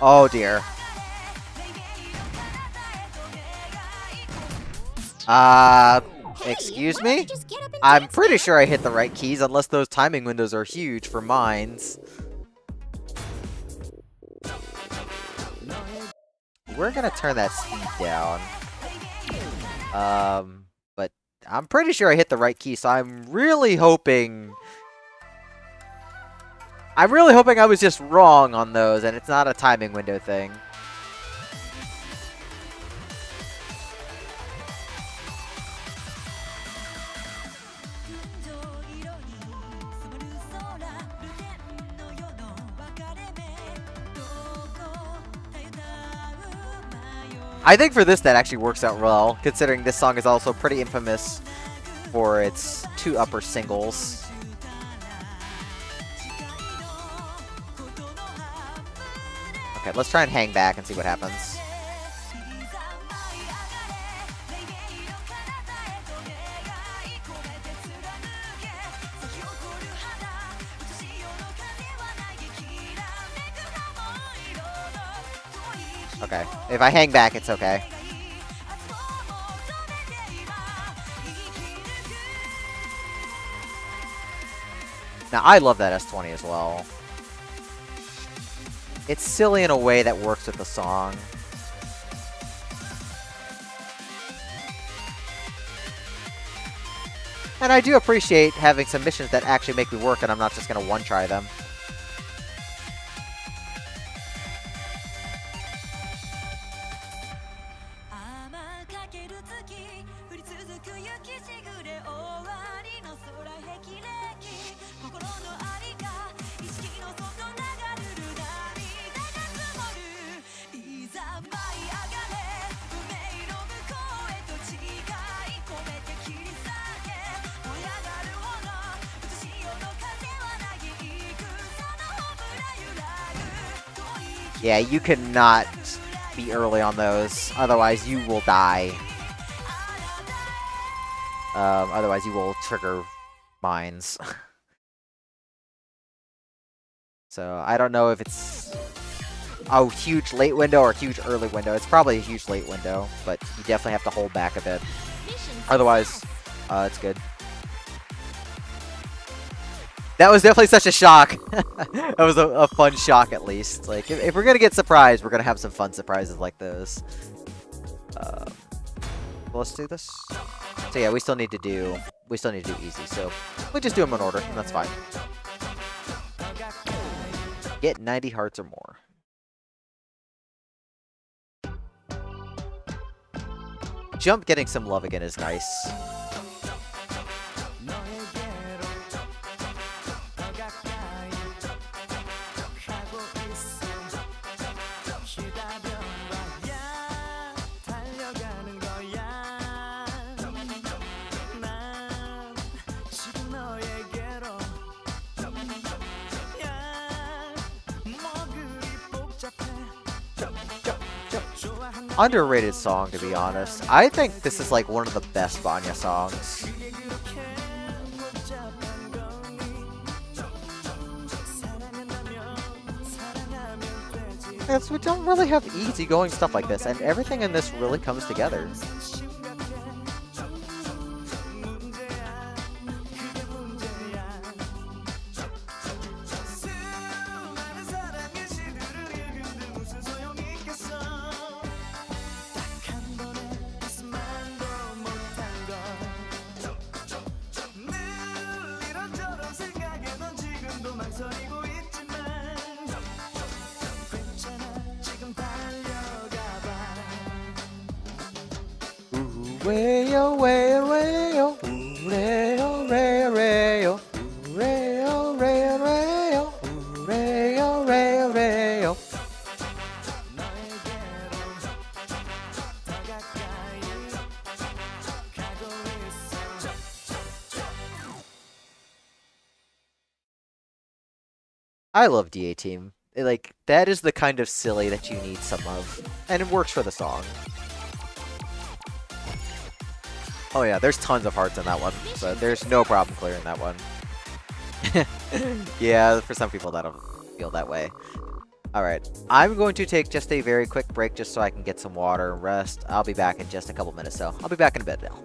Oh dear. Excuse me? I'm pretty sure I hit the right keys, unless those timing windows are huge for mines. We're gonna turn that speed down. But I'm pretty sure I hit the right key, so I'm really hoping I was just wrong on those, and it's not a timing window thing. I think for this that actually works out well, considering this song is also pretty infamous for its 2 upper singles. Okay, let's try and hang back and see what happens. Okay, if I hang back, it's okay. Now, I love that S20 as well. It's silly in a way that works with the song. And I do appreciate having some missions that actually make me work and I'm not just going to one-try them. Yeah, you cannot be early on those, otherwise you will die. Otherwise you will trigger mines. So, I don't know if it's a huge late window or a huge early window. It's probably a huge late window, but you definitely have to hold back a bit. Otherwise, it's good. That was definitely such a shock. That was a fun shock, at least. Like, if we're gonna get surprised, we're gonna have some fun surprises like those. Let's do this. So yeah, we still need to do easy. So we'll just do them in order, and that's fine. Get 90 hearts or more. Jump getting some love again is nice. Underrated song, to be honest. I think this is like one of the best Vanya songs. Yes, we don't really have easygoing stuff like this, and everything in this really comes together. Way-oh, way-oh, way-oh, ooh-ray-oh, ray-oh, ray-oh, ooh-ray-oh, ray-oh, ray-oh, ooh-ray-oh, ray-oh, ray-oh. I love DA Team. Like, that is the kind of silly that you need some of, and it works for the song. Oh yeah, there's tons of hearts in that one, so there's no problem clearing that one. Yeah, for some people that'll feel that way. Alright, I'm going to take just a very quick break just so I can get some water and rest. I'll be back in just a couple minutes, so I'll be back in a bit now.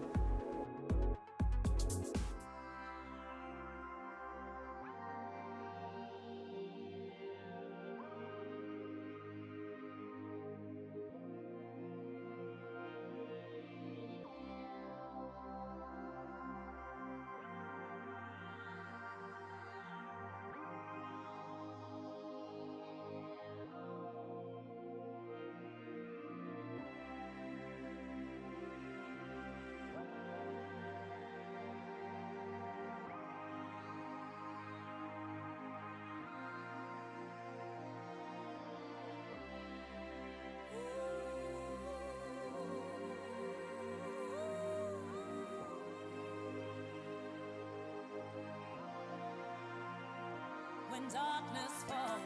When darkness falls,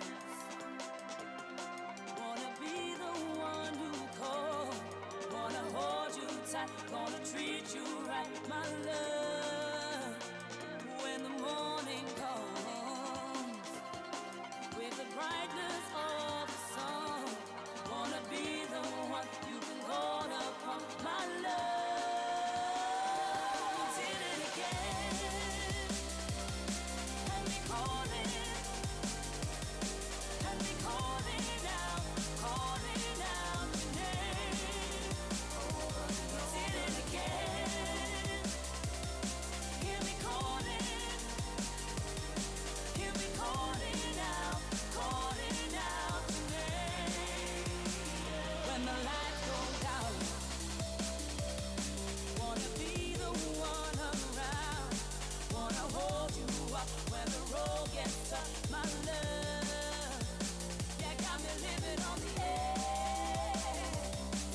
tight, gonna treat you right, my love. When the morning comes, with the brightness of the sun, wanna be the one you can call upon, my love. You did it again, and me calling out your name. You did it again. Hear me calling out your name. When the lights go down, wanna be the one around, wanna hold you up when the road gets tough, my love. Yeah, got me living on the edge,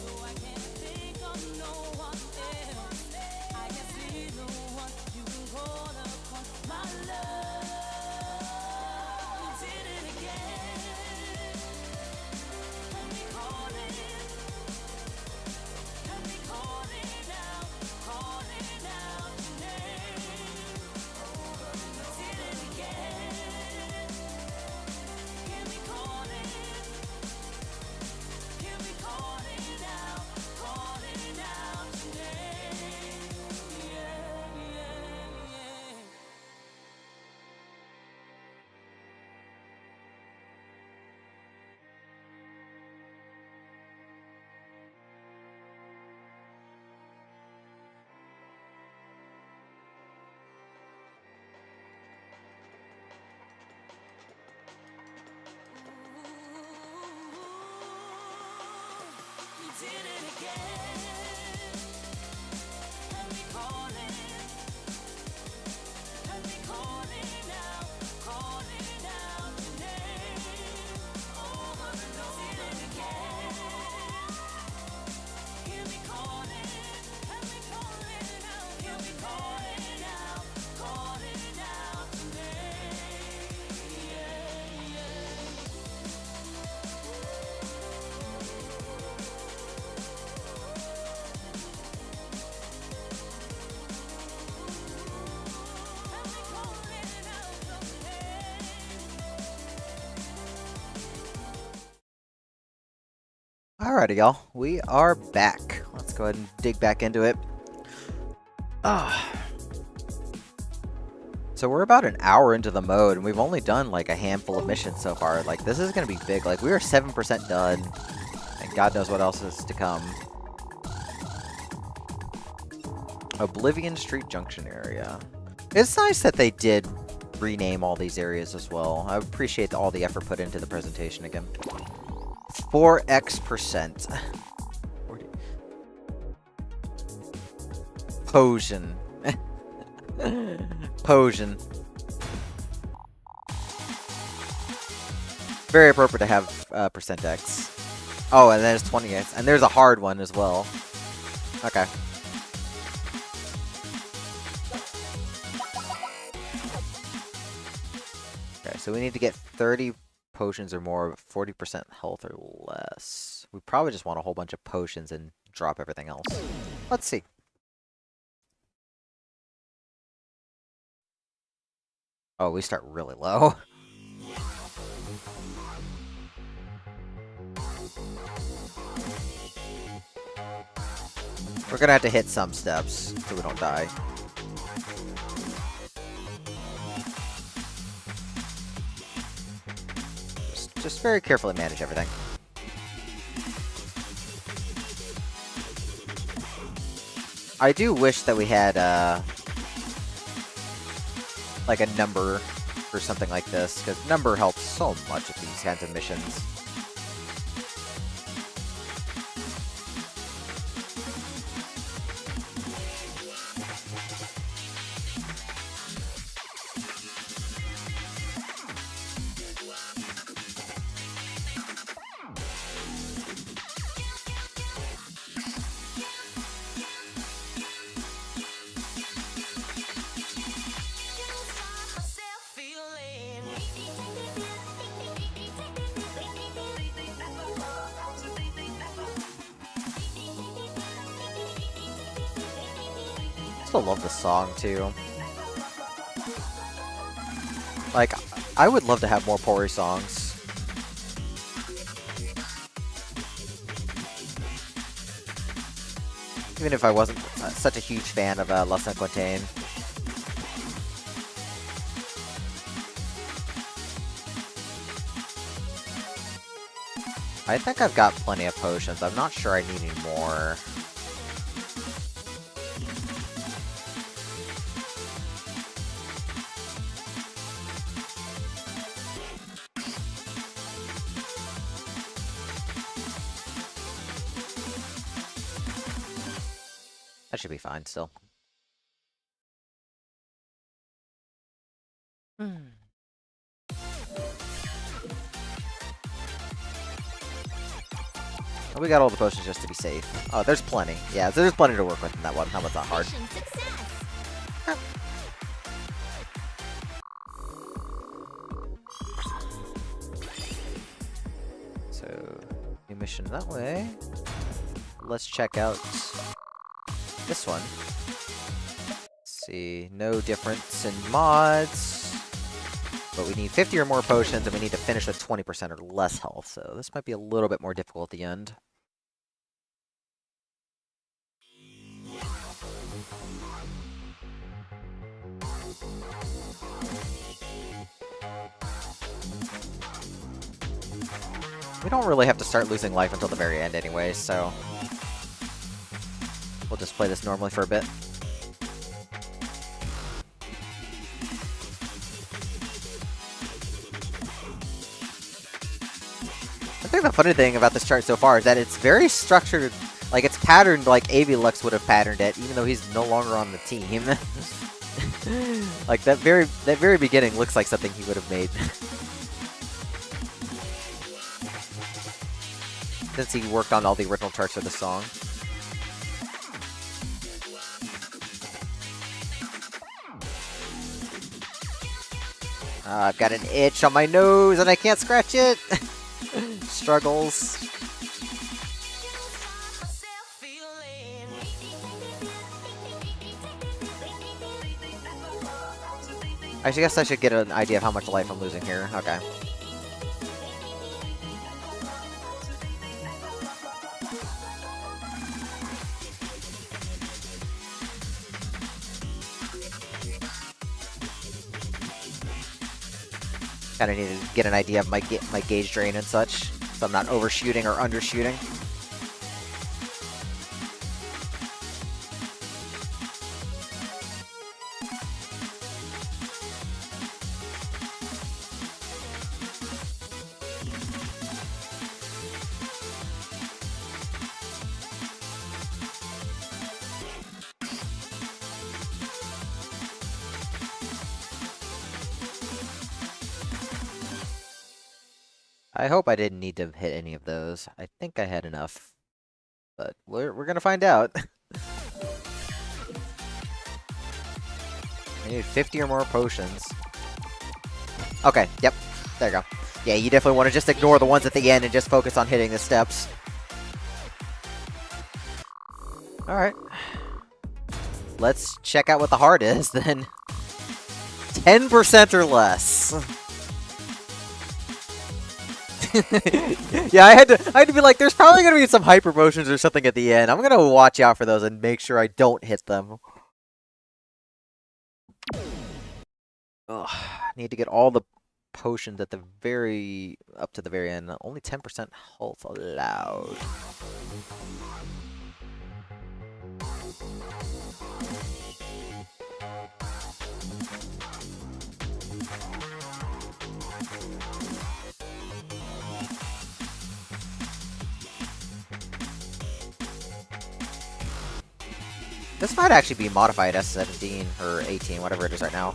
so I can't think of no one else. I can see the one you can call upon, my love. You did it again, and me calling out your name. You did it again. Hear me calling out your name. Yeah, yeah, yeah. You did it again, and me calling out your name. Over and over. You did it again. Hear me calling out your name. Yeah, yeah.
Alrighty, y'all. We are back. Let's go ahead and dig back into it. So we're about an hour into the mode, and we've only done like a handful of missions so far. Like, this is gonna be big. Like, we are 7% done, and God knows what else is to come. Oblivion Street Junction area. It's nice that they did rename all these areas as well. I appreciate all the effort put into the presentation again. 4x%. Potion. Potion. Very appropriate to have percent X. Oh, and there's 20x. And there's a hard one as well. Okay. Okay, so we need to get 30 potions or more, 40% health or less. We probably just want a whole bunch of potions and drop everything else. Let's see. Oh, we start really low. We're gonna have to hit some steps so we don't die. Just very carefully manage everything. I do wish that we had like a number or something like this, because number helps so much with these kinds of missions. still love the song too. Like, I would love to have more Pori songs. Even if I wasn't such a huge fan of La Cinquantaine. I think I've got plenty of potions. I'm not sure I need any more. That should be fine still. We got all the potions just to be safe. Oh, there's plenty. Yeah, there's plenty to work with in that one. That one's not hard.
Mission success.
So, new mission that way. Let's check out this one. Let's see, no difference in mods. But we need 50 or more potions, and we need to finish with 20% or less health. So this might be a little bit more difficult at the end. We don't really have to start losing life until the very end anyway, so we'll just play this normally for a bit. I think the funny thing about this chart so far is that it's very structured, like it's patterned like Avielux would have patterned it, even though he's no longer on the team. Like that very beginning looks like something he would have made. Since he worked on all the original charts for the song. I've got an itch on my nose and I can't scratch it. Struggles. I guess I should get an idea of how much life I'm losing here. Okay. Kind of need to get an idea of my gauge drain and such, so I'm not overshooting or undershooting. I hope I didn't need to hit any of those. I think I had enough, but we're gonna find out. I need 50 or more potions. Okay, yep, there you go. Yeah, you definitely want to just ignore the ones at the end and just focus on hitting the steps. Alright. Let's check out what the heart is then. 10% or less. Yeah, I had to be like, there's probably gonna be some hyper potions or something at the end. I'm gonna watch out for those and make sure I don't hit them. Ugh, need to get all the potions at the up to the very end. Only 10% health allowed. This might actually be modified S17 or 18, whatever it is right now.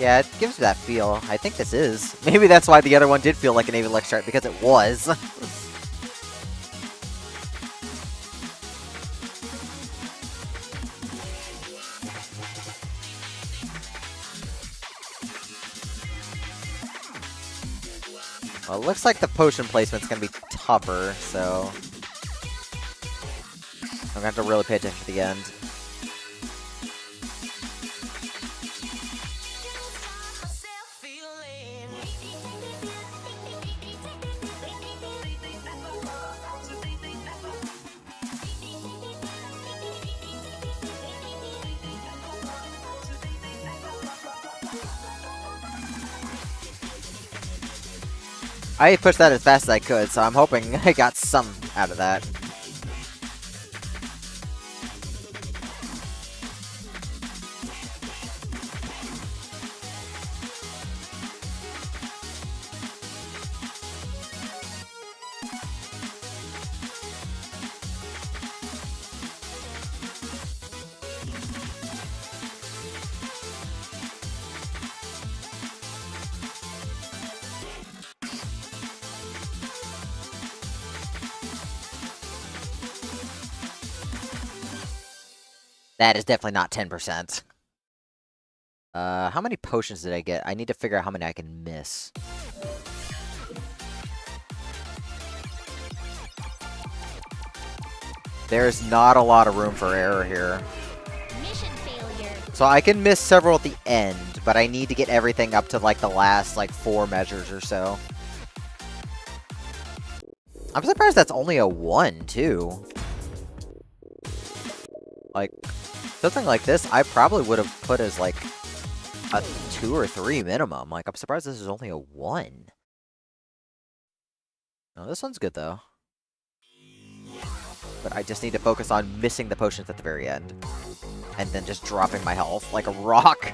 Yeah, it gives me that feel. I think this is. Maybe that's why the other one did feel like an Avielux chart, because it was. Well, it looks like the potion placement's gonna be tougher, so... I'm gonna have to really pay attention to the end. I pushed that as fast as I could, so I'm hoping I got some out of that. That is definitely not 10%. How many potions did I get? I need to figure out how many I can miss. There's not a lot of room for error here.
Mission failure.
So I can miss several at the end, but I need to get everything up to like the last like 4 measures or so. I'm surprised that's only a 1 too. Like, something like this I probably would have put as like a 2 or 3 minimum. Like, I'm surprised this is only a 1. No, this one's good though. But I just need to focus on missing the potions at the very end. And then just dropping my health like a rock.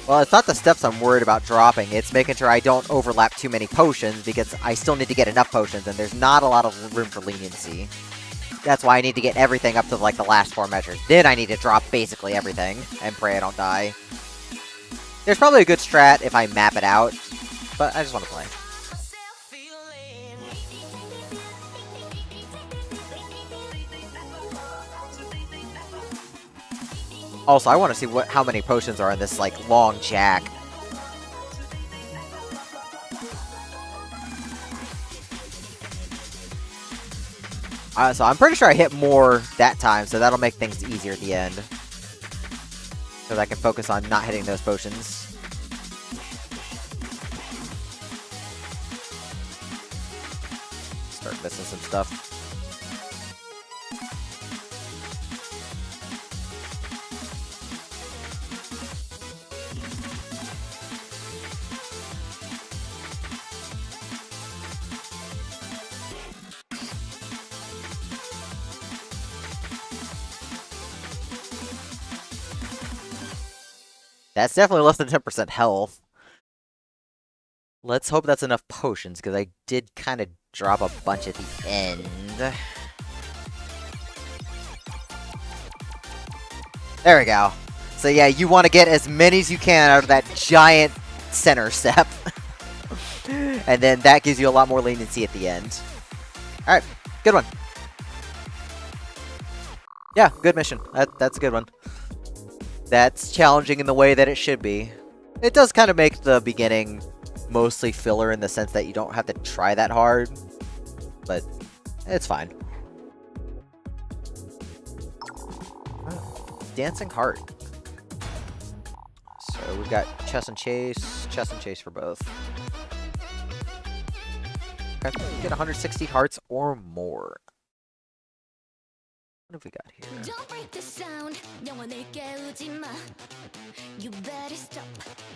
Well, it's not the steps I'm worried about dropping, it's making sure I don't overlap too many potions, because I still need to get enough potions, and there's not a lot of room for leniency. That's why I need to get everything up to, like, the last 4 measures. Then I need to drop basically everything, and pray I don't die. There's probably a good strat if I map it out, but I just want to play. Also, I want to see how many potions are in this, like, long jack. So I'm pretty sure I hit more that time, so that'll make things easier at the end. Because I can focus on not hitting those potions. Start missing some stuff. That's definitely less than 10% health. Let's hope that's enough potions, because I did kind of drop a bunch at the end. There we go. So yeah, you want to get as many as you can out of that giant center step. And then that gives you a lot more leniency at the end. Alright, good one. Yeah, good mission. That's a good one. That's challenging in the way that it should be. It does kind of make the beginning mostly filler in the sense that you don't have to try that hard, but it's fine. Oh, Dancing Heart. So we've got Chess and Chase for both. Okay, get 160 hearts or more. What have we got here?
Don't break the sound. 영원을 깨우지 마. You better stop.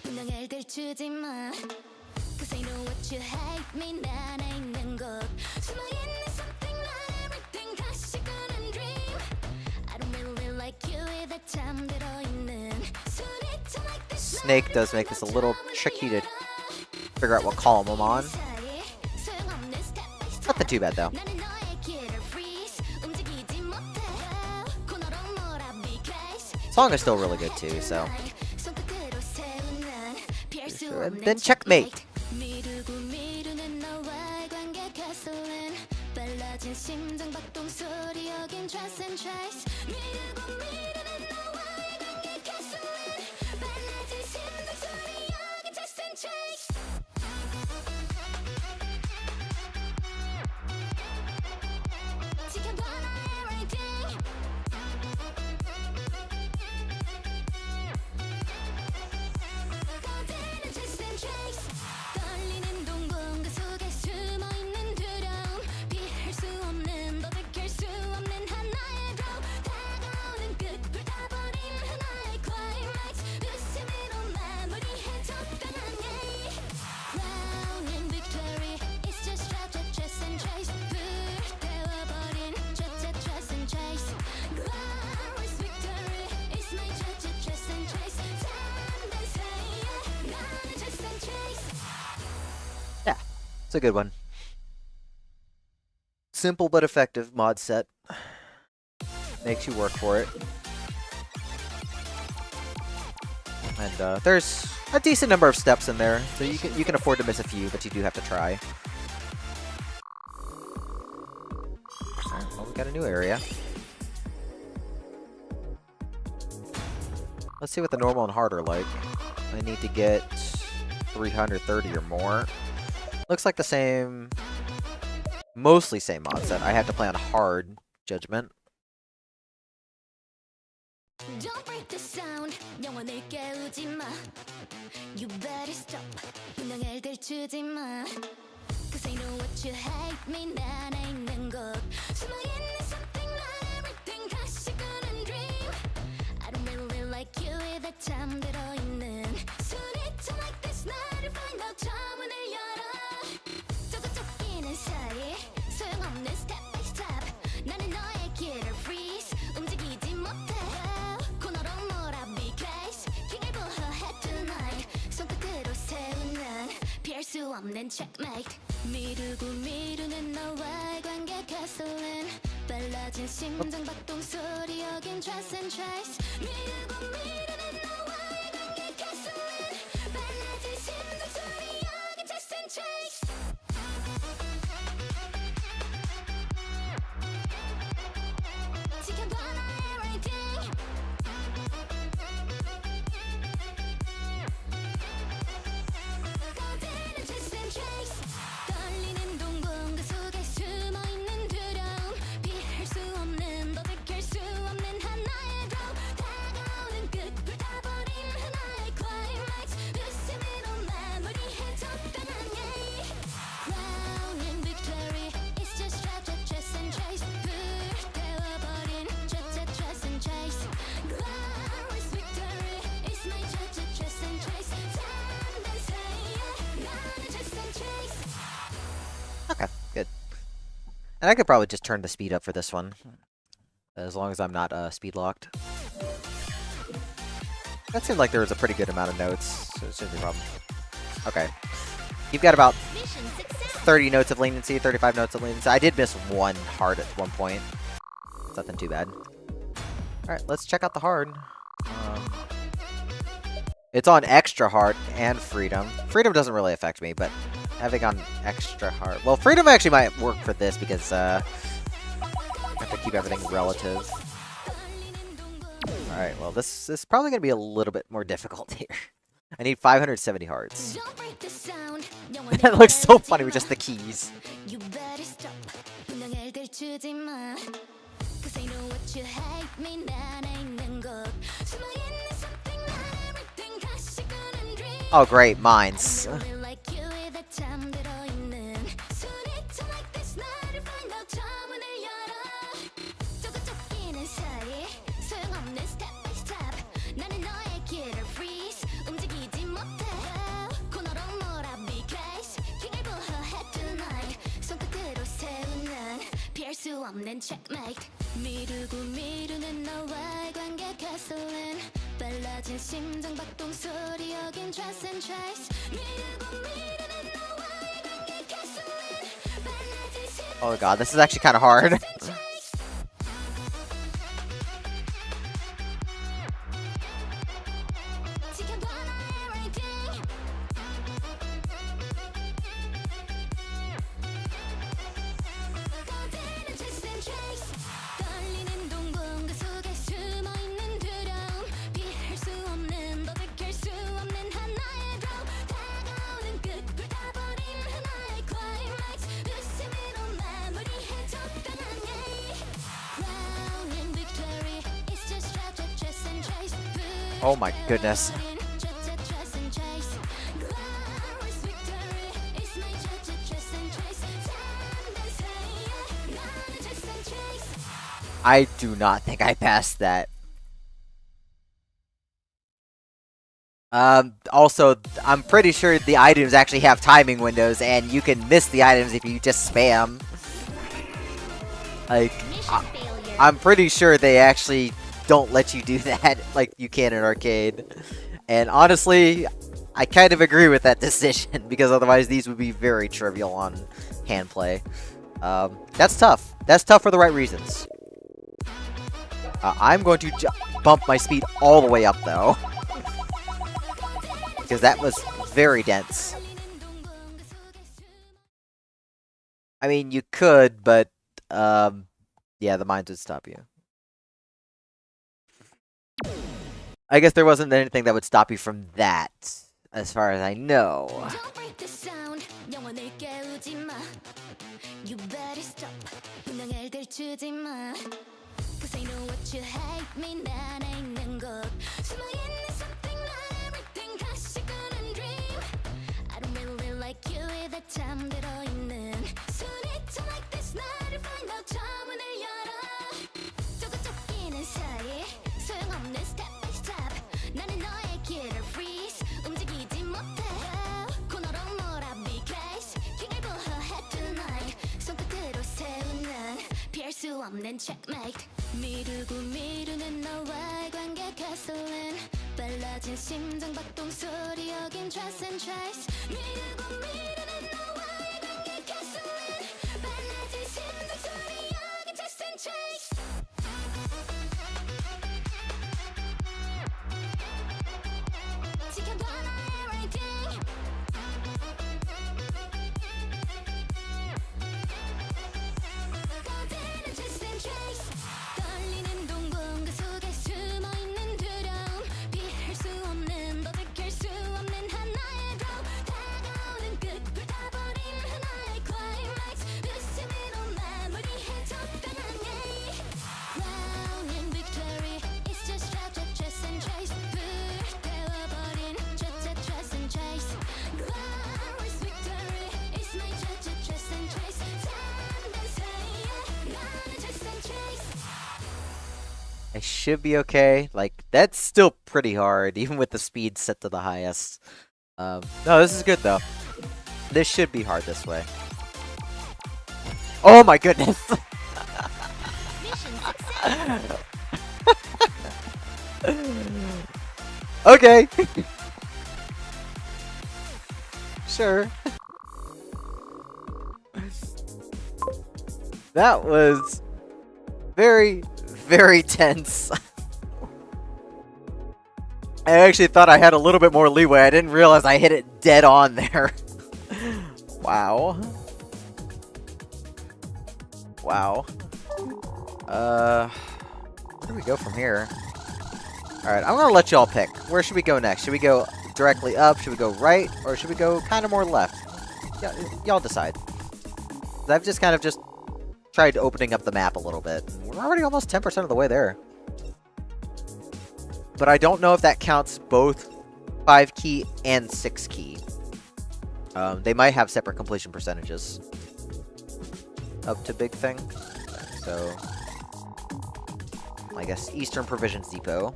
분량을 들추지 마. 'Cause I know what you hate me. 나 안에 있는 곳. 숨어 있는 something not everything 다시 끄는 dream. I don't really like you with the time 들어있는. 손에 좀 like this.
Snake does make this a little tricky to figure out what column I'm on. Nothing too bad though.
나는 너의 길을 free.
song is still really good too, so. And then checkmate.
미루고 미루는 너와의 관계 가솔린 빨라진 심장박동 소리 여긴 trust and trace 미루고 미루는 너와의 관계 가솔린 빨라진 심장 소리 여긴 trust and trace 지켜봐 나의 rating 거대한 trust and trace 떨리는 동공 그 속에 숨어있는 두려움 피할 수 없는 더 지킬 수 없는 하나의 road 다가오는 끝 불타버린 하나의 climax 웃음으로 마무리해 적당한 예의 Crown and victory It's just trust and trace 불태워버린 trust and trace Glorious victory It's my trust and trace 잠든 사이에 나는 trust and trace
Yeah, it's a good one. Simple but effective mod set. Makes you work for it. And there's a decent number of steps in there, so you can afford to miss a few, but you do have to try. Alright, well, we got a new area. Let's see what the normal and hard are like. I need to get 330 or more. Looks like the same, mostly same mod set. I have to play on hard judgment.
Don't break the sound 영혼을 깨우지 마 You better stop 운명을 들추지 마 Cause I know what you hate me 내 안에 있는 곳 숨어있는 something not everything 가시가는 dream I don't really like you 이제 잠들어 있는 소리쳐 like this 나를 find out 저 문을 열어 저도 쫓기는 사이 소용없는 step by step 나는 너의 길을 freeze 움직이지 못해 코너로 몰아비 case 킹을 보호해 tonight 손끝으로 세운 난 피할 수 없는 checkmate 미루고 미루는 너와의 관계 가솔린 빨라진 심장박동 소리 여긴 trust and trace 미루고 미루는 너와의 관계 가솔린 빨라진 심장 소리 여긴 trust and trace 지켜봐 나의 rating 거대한 trust and trace 떨리는 동공 그 속에 숨어있는 두려움 피할 수 없는 더 지킬 수 없는 하나의 road 다가오는 끝 불타버린 하나의 climax 웃음으로 마무리해 적당한 예의 Crown and victory It's just trust and trace 불태워버린 trust and trace Glorious victory It's my trust and trace 잠든 사이에 나는 trust and trace
Okay, good. And I could probably just turn the speed up for this one, as long as I'm not speed locked. That seemed like there was a pretty good amount of notes, so it shouldn't be a problem. Okay. You've got about
Mission success.
30 notes of latency, 35 notes of latency. I did miss one hard at one point. It's nothing too bad. Alright, let's check out the hard. It's on extra hard and freedom. Freedom doesn't really affect me, but having on extra hard... Well, freedom actually might work for this because I have to keep everything relative. Alright, well, this is probably going to be a little bit more difficult here. I need 570 hearts.
Don't break the sound
That looks so funny with just the keys.
You better stop 운명을 들추지 마 Cause I know what you hate me 내 안에 있는 곳 숨어있는 something not everything 가시가는 dream
Oh, great, mines.
I don't really like you 이제 잠들어 있는 소리쳐 like this 나를 find out 저 문을 열어 저도 쫓기는 사이 소용없는 step by step 나는 너의 길을 freeze 움직이지 못해 코너로 몰아비 case 킹을 보호해 tonight 손끝으로 세운 난 피할 수 없는 checkmate 미루고 미루는 너와의 관계 가솔린 빨라진 심장박동 소리 여긴 trust and trace 미루고 미루는 너와의 관계 가솔린 빨라진 심장
Oh god, this is actually kind of hard.
trace
Oh my goodness. I do not think I passed that. Also, I'm pretty sure the items actually have timing windows, and you can miss the items if you just spam. Like,
Mission failure.
I'm pretty sure they actually don't let you do that like you can in arcade. And honestly, I kind of agree with that decision, because otherwise these would be very trivial on hand play. That's tough. That's tough for the right reasons. I'm going to bump my speed all the way up, though. Because that was very dense. I mean, you could, but, yeah, the mines would stop you. I guess there wasn't anything that would stop you from that, as far as I know.
Don't break the sound, 영혼을 깨우지 마. You better stop, 운명을 들추지 마. 'Cause I know what you hate me, 난 있는 곳. 숨어있는 something, not everything, 가시가는 dream. I don't really like you with that time 들어있는. Soon it's like this, 나를 find out, 창문을 열어. 조금 쫓기는 사이, 소용없는 step by step. 나는 너의 길을 freeze, 움직이지 못해. 코너로 몰아비 case, 길을 보호해 tonight. 손끝으로 세우는 피할 수 없는 checkmate. 미루고 미루는 너와의 관계 gasoline. 빨라진 심장 박동 소리 여긴 trace and trace. 미루고 미루는 너와의 관계 gasoline. 빨라진 심장 소리 여긴 trace and trace. 지켜봐 나의 rating. 거대한 trace and trace. 떨리는 동공 그 속에 숨어있는 두려움. 피할 수 없는 더 지킬 수 없는 하나의 road. 다가오는 끝 불타버린 하나의 climax. 부스미로 마무리해 적당하게. Crown and victory, it's just trace and trace. 불태워버린 trace and trace. Glorious victory, it's my trace and trace. 잠든 사이에 나는 trace and trace.
I should be okay. Like, that's still pretty hard, even with the speed set to the highest. No, this is good, though. This should be hard this way. Oh my goodness!
Mission success.
Okay! Sure. That was very, very tense. I actually thought I had a little bit more leeway. I didn't realize I hit it dead on there. Wow. Wow. Where do we go from here? Alright, I'm gonna let y'all pick. Where should we go next? Should we go directly up? Should we go right? Or should we go kind of more left? Y'all decide. I've just kind of just tried opening up the map a little bit. We're already almost 10% of the way there. But I don't know if that counts both 5 key and 6 key. They might have separate completion percentages. Up to Big Thing. So, I guess Eastern Provisions Depot.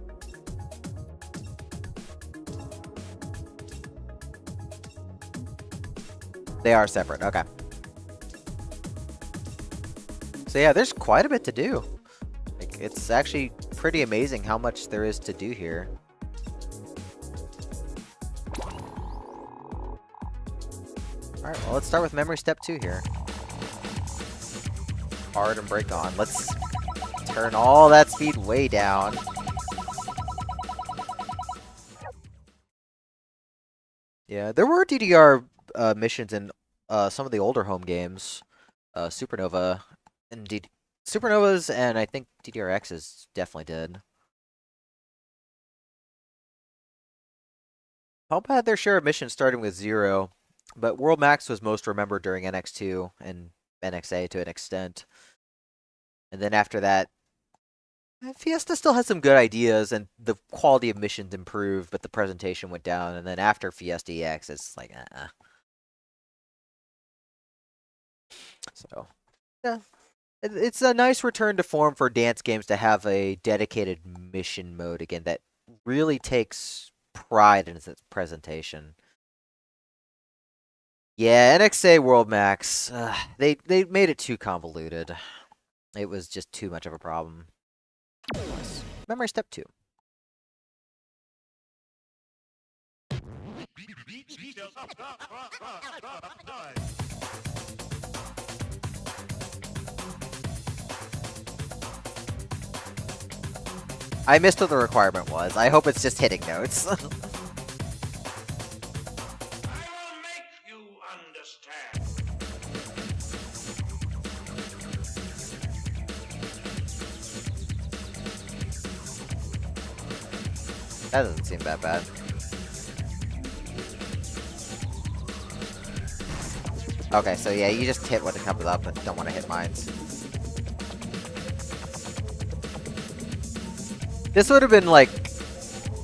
They are separate, okay. So yeah, there's quite a bit to do. Like, it's actually pretty amazing how much there is to do here. Alright, well, let's start with Memory Step 2 here. Hard and break on. Let's turn all that speed way down. Yeah, there were DDR missions in some of the older home games. Supernova and Supernovas, and I think DDRXs definitely did. Palpa had their share of missions starting with 0, but World Max was most remembered during NX2 and NXA to an extent. And then after that, Fiesta still has some good ideas, and the quality of missions improved, but the presentation went down. And then after Fiesta EX, it's like, So, yeah, it's a nice return to form for dance games to have a dedicated mission mode again that really takes pride in its presentation. Yeah, NXA World Max, they made it too convoluted. It was just too much of a problem. Memory step 2. I missed what the requirement was. I hope it's just hitting notes.
I will make you understand.
That doesn't seem that bad. Okay, so yeah, you just hit when it comes up and don't want to hit mines. This would have been, like,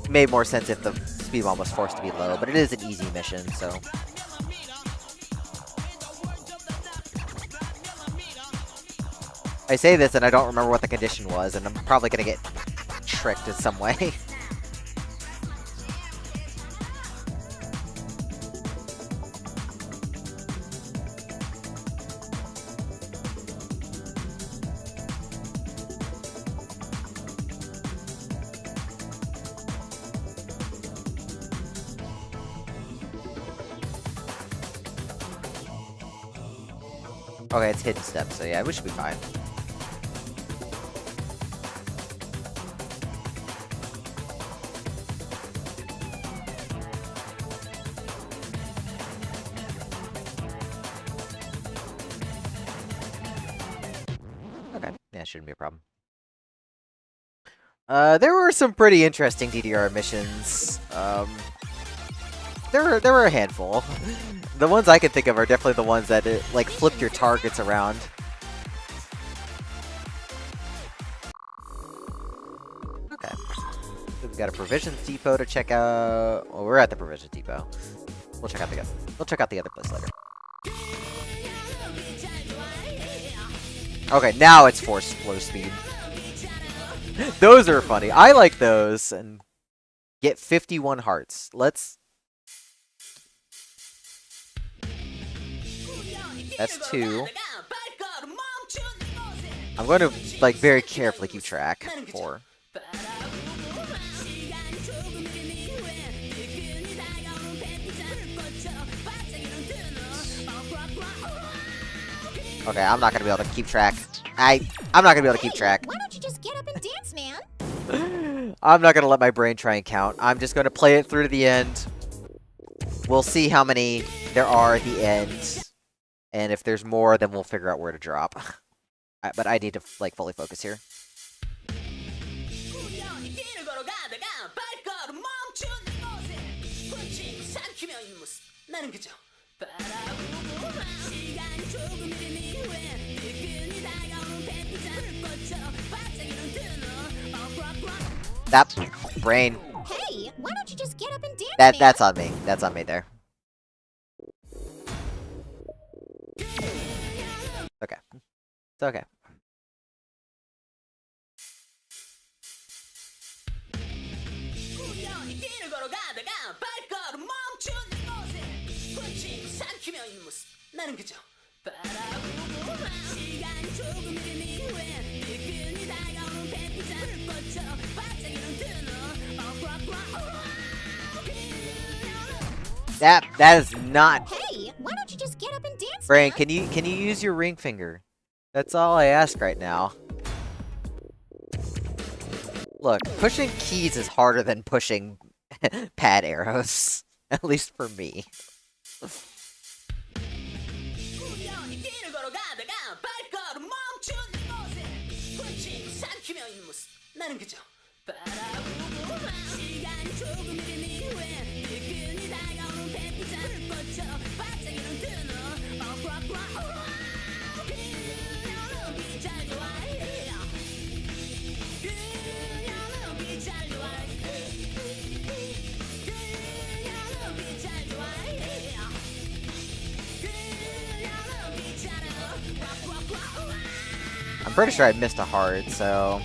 made more sense if the speed bomb was forced to be low, but it is an easy mission, so... I say this and I don't remember what the condition was, and I'm probably gonna get tricked in some way. Okay, it's hidden steps, so yeah, we should be fine. Okay, yeah, shouldn't be a problem. There were some pretty interesting DDR missions. There were a handful. The ones I can think of are definitely the ones that like flip your targets around. Okay. So we've got a provisions depot to check out. Well, we're at the provisions depot. We'll check out the other place later. Okay, now it's force flow speed. Those are funny. I like those. And get 51 hearts. Let's. That's 2. I'm going to, like, very carefully keep track. 4. Okay, I'm not going to be able to keep track. I'm not going to be able to keep track.
Why don't you just get up and dance, man?
I'm not going to let my brain try and count. I'm just going to play it through to the end. We'll see how many there are at the end. And if there's more, then we'll figure out where to drop. But I need to, like, fully focus here. That brain.
Hey, why don't you just get up and dance, man?
That's on me. That's on me there. Okay. It's okay. That is not.
Hey, why don't you just get up and dance,
Brain,
man?
can you use your ring finger? That's all I ask right now. Look, pushing keys is harder than pushing pad arrows. At least for me. I'm pretty sure I missed a heart, so...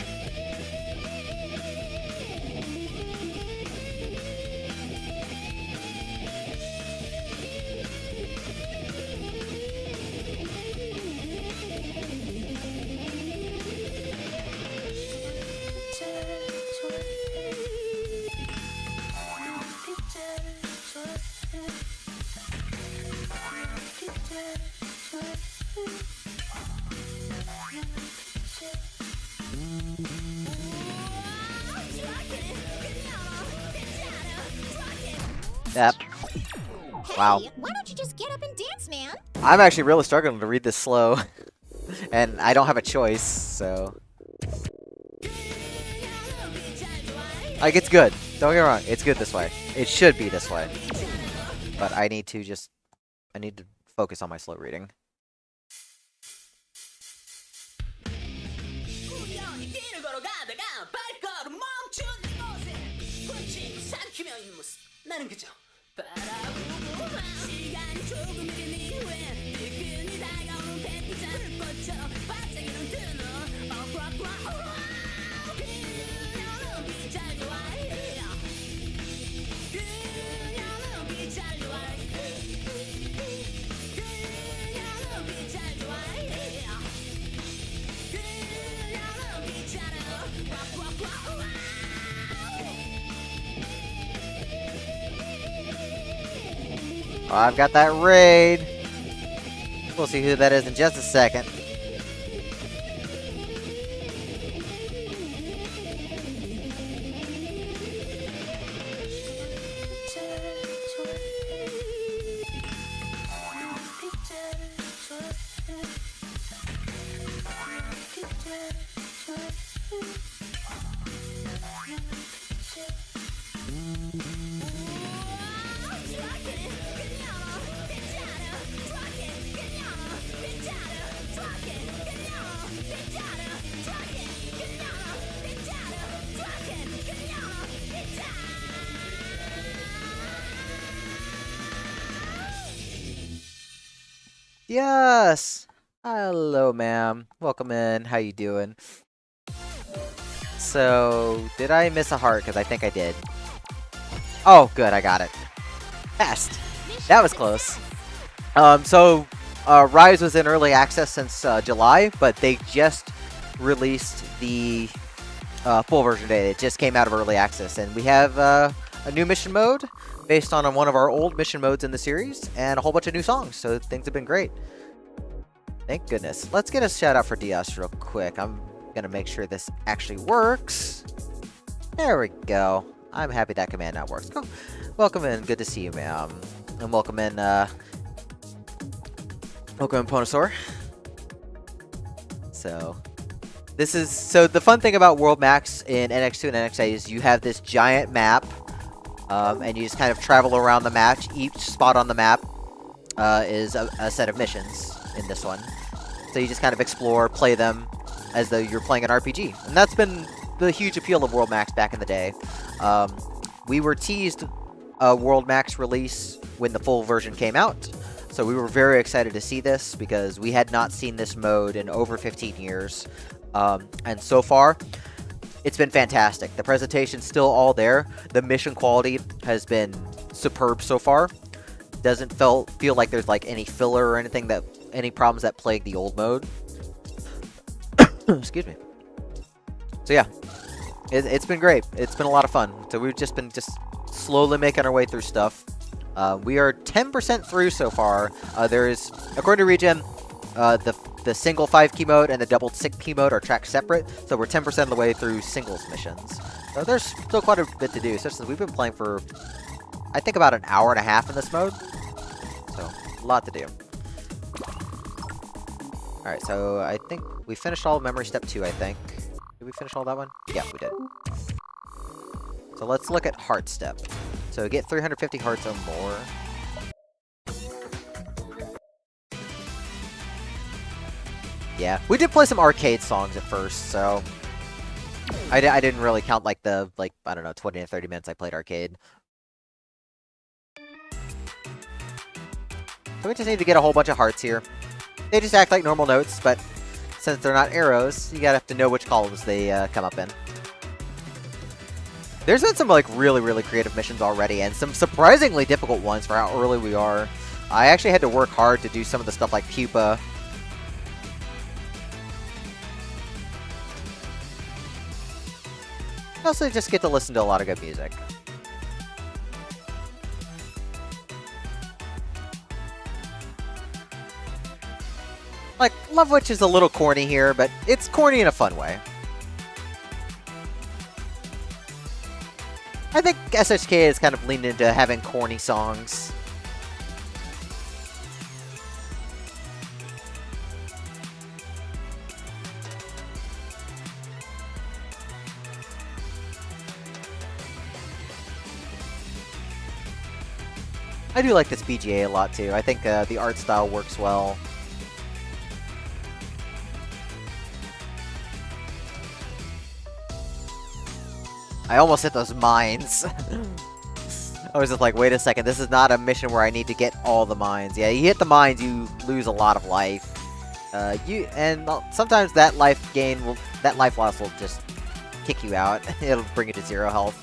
Yep. Wow.
Hey, why don't you just get up and dance, man?
I'm actually really struggling to read this slow. And I don't have a choice, so... Like, it's good. Don't get me wrong. It's good this way. It should be this way. But I need to just... I need to focus on my slow reading.
우연히 길을 걸어가다가 발걸음 멈춘 이곳에 꽃이 삼키며 있는 모습 나는 그저 바라보고 시간이 조금 흐른 이후에 뜨끈히 다가오는 햇빛에 불꽃처럼 반짝이는 그 눈 그녀는 빛잘 좋아해 그녀는 빛잘 좋아해 그녀는 빛잘 좋아해
Oh, I've got that raid. We'll see who that is in just a second. Yes. Hello, ma'am. Welcome in. How you doing? So, did I miss a heart? Because I think I did. Oh, good. I got it. Fast. That was close. Rise was in early access since July, but they just released the full version today. It just came out of early access, and we have a new mission mode based on one of our old mission modes in the series, and a whole bunch of new songs, so things have been great. Thank goodness. Let's get a shout out for Diaz real quick. I'm gonna make sure this actually works. There we go. I'm happy that command now works. Cool. Welcome in. Good to see you, ma'am. And welcome in, Ponosaur. So, the fun thing about World Max in NX2 and NX8 is you have this giant map, and you just kind of travel around the map. Each spot on the map is a set of missions in this one. So you just kind of explore, play them as though you're playing an RPG. And that's been the huge appeal of World Max back in the day. We were teased a World Max release when the full version came out. So we were very excited to see this because we had not seen this mode in over 15 years. And so far, it's been fantastic. The presentation's still all there. The mission quality has been superb so far. Doesn't feel like there's like any filler or any problems that plague the old mode. Excuse me. So yeah, it's been great. It's been a lot of fun. So we've just been slowly making our way through stuff. We are 10% through so far. There's, according to Regen, the single 5-key mode and the double 6-key mode are tracked separate, so we're 10% of the way through singles missions. So there's still quite a bit to do, especially since we've been playing for, I think, about an hour and a half in this mode. So, a lot to do. Alright, so I think we finished all of Memory Step 2, I think. Did we finish all that one? Yeah, we did. So let's look at Heart Step. So get 350 hearts or more. Yeah, we did play some arcade songs at first, so I didn't really count like I don't know, 20 to 30 minutes I played arcade. So we just need to get a whole bunch of hearts here. They just act like normal notes, but since they're not arrows, you gotta have to know which columns they come up in. There's been some like really creative missions already, and some surprisingly difficult ones for how early we are. I actually had to work hard to do some of the stuff like Pupa. I also just get to listen to a lot of good music. Like, Love Witch is a little corny here, but it's corny in a fun way. I think SHK has kind of leaned into having corny songs. I do like this BGA a lot too. I think the art style works well. I almost hit those mines. I was just like, wait a second, this is not a mission where I need to get all the mines. Yeah, you hit the mines, you lose a lot of life. Sometimes that that life loss will just kick you out. It'll bring you to 0 health.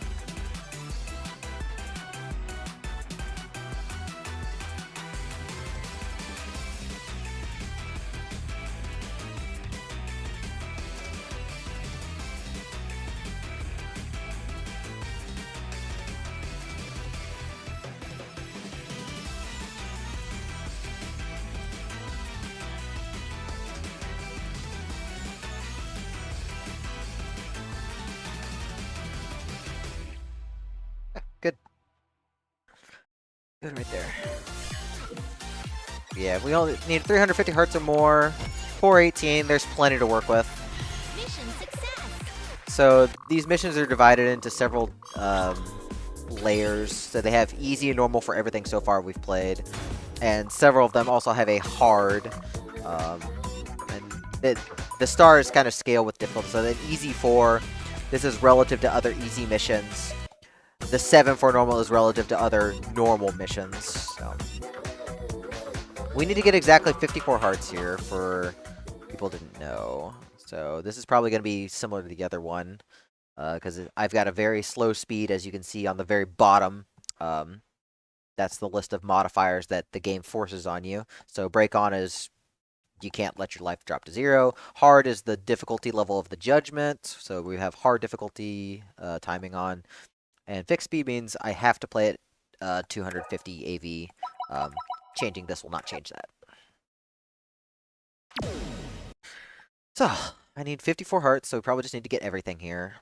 Good. Good right there. Yeah, we only need 350 hearts or more. 418, there's plenty to work with.
Mission success.
So these missions are divided into several layers. So they have easy and normal for everything so far we've played. And several of them also have a hard. And the stars kind of scale with difficulty. So the easy 4, this is relative to other easy missions. The 7 for normal is relative to other normal missions. So we need to get exactly 54 hearts here for people who didn't know. So this is probably going to be similar to the other one. Because I've got a very slow speed, as you can see on the very bottom. That's the list of modifiers that the game forces on you. So break on is you can't let your life drop to 0. Hard is the difficulty level of the judgment. So we have hard difficulty timing on. And fixed speed means I have to play it 250 AV. Changing this will not change that. So, I need 54 hearts, so we probably just need to get everything here.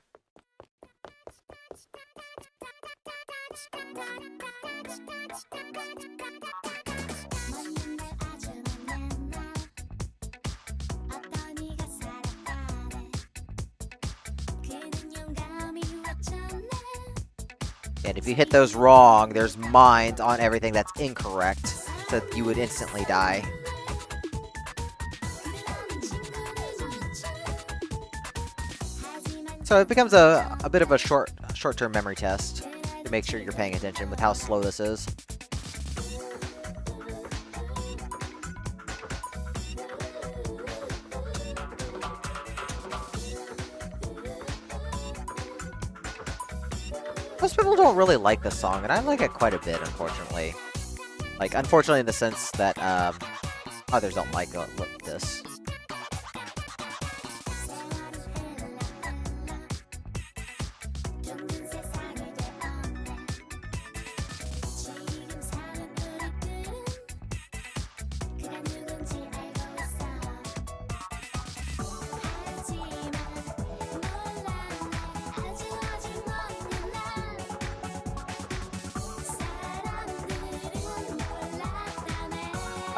And if you hit those wrong, there's mines on everything that's incorrect, so you would instantly die. So it becomes a bit of a short-term memory test to make sure you're paying attention with how slow this is. Most people don't really like this song, and I like it quite a bit, unfortunately. Like, unfortunately in the sense that others don't like this.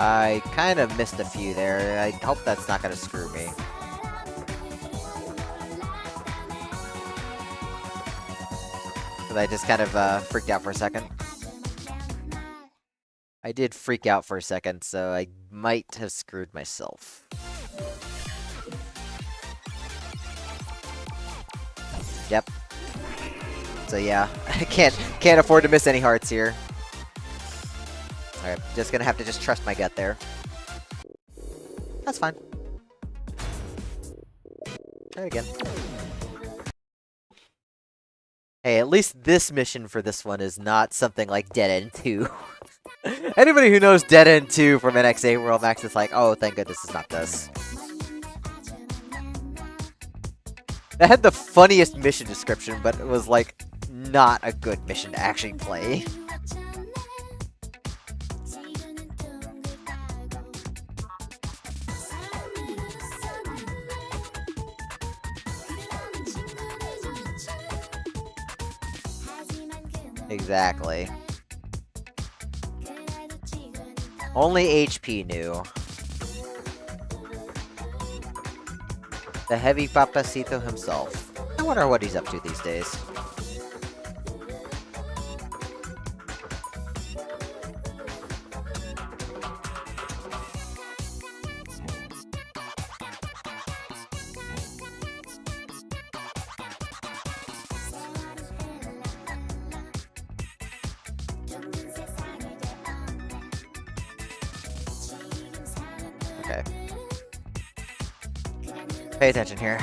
I kind of missed a few there. I hope that's not going to screw me. Because I just kind of freaked out for a second. I did freak out for a second, so I might have screwed myself. Yep. So yeah, I can't afford to miss any hearts here. Alright, just gonna have to just trust my gut there. That's fine. Try it again. Hey, at least this mission for this one is not something like Dead End 2. Anybody who knows Dead End 2 from NX8 World Max is like, oh, thank goodness it's not this. That had the funniest mission description, but it was like not a good mission to actually play. Exactly. Only HP knew. The heavy Papacito himself. I wonder what he's up to these days. Okay. Pay attention here.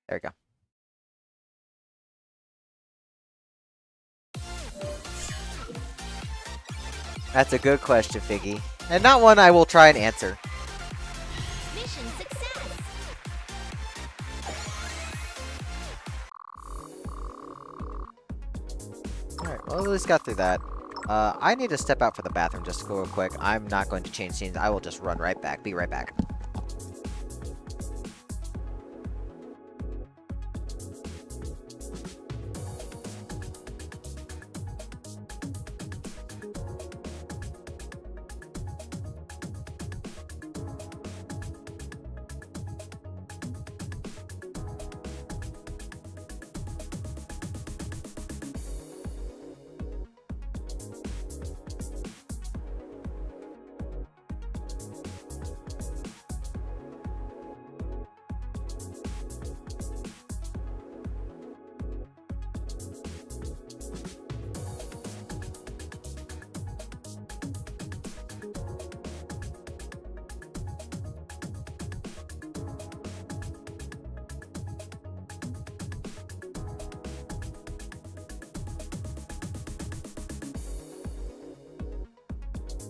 There we go. That's a good question, Figgy. And not one I will try and answer.
Mission success.
Alright, well, at least got through that. I need to step out for the bathroom just real quick. I'm not going to change scenes. I will just run right back. Be right back.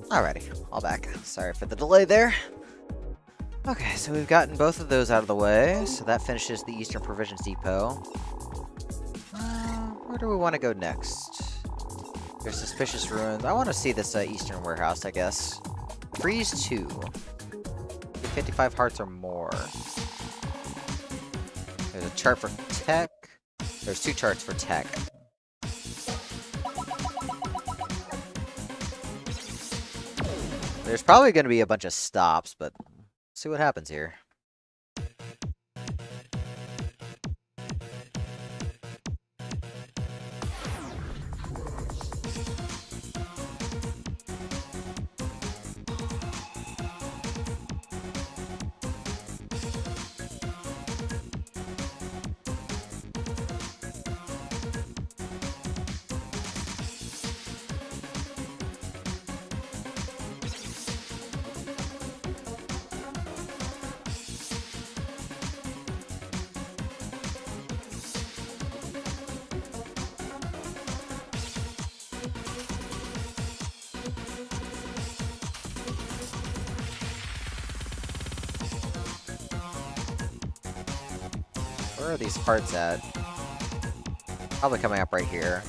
Alrighty, all back. Sorry for the delay there. Okay, so we've gotten both of those out of the way, so that finishes the Eastern Provisions Depot. Where do we want to go next? There's Suspicious Ruins. I want to see this Eastern Warehouse, I guess. Freeze 2. 55 hearts or more. There's a chart for tech. There's 2 charts for tech. There's probably going to be a bunch of stops, but see what happens here. Where are these parts at? Probably coming up right here.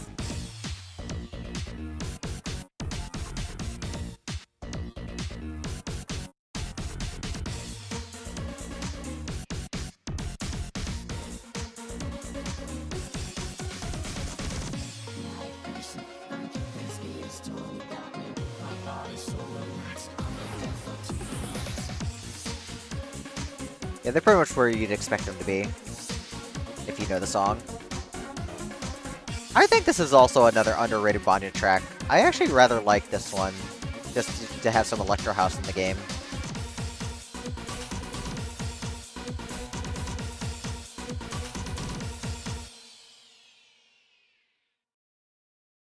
Yeah, they're pretty much where you'd expect them to be, if you know the song. I think this is also another underrated Banya track. I actually rather like this one, just to have some Electro House in the game.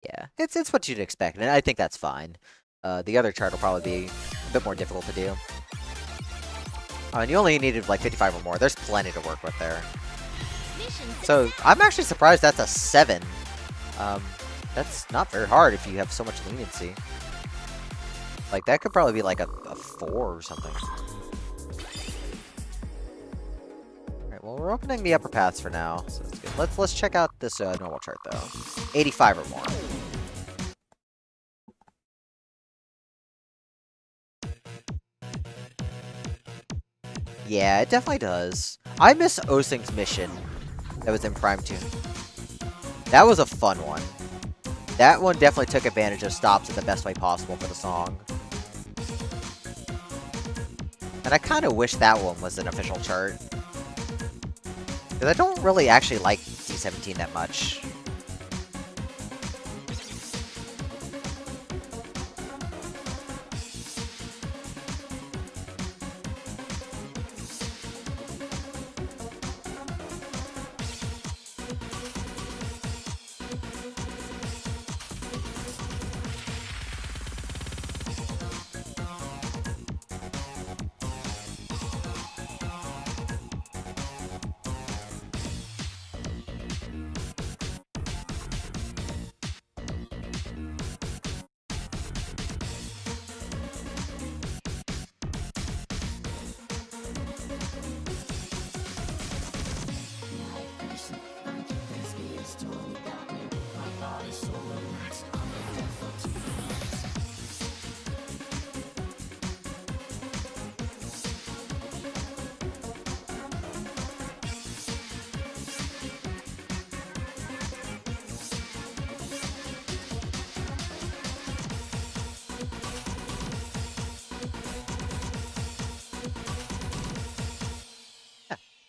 Yeah, it's what you'd expect, and I think that's fine. The other chart will probably be a bit more difficult to do. And you only needed like 55 or more. There's plenty to work with there.
Mission
So I'm actually surprised that's a 7. That's not very hard if you have so much leniency. Like that could probably be like a 4 or something. Alright, well we're opening the upper paths for now, so that's good. Let's check out this normal chart though. 85 or more. Yeah, it definitely does. I miss Osing's mission that was in Prime Tune. That was a fun one. That one definitely took advantage of stops in the best way possible for the song. And I kind of wish that one was an official chart. Because I don't really actually like D17 that much.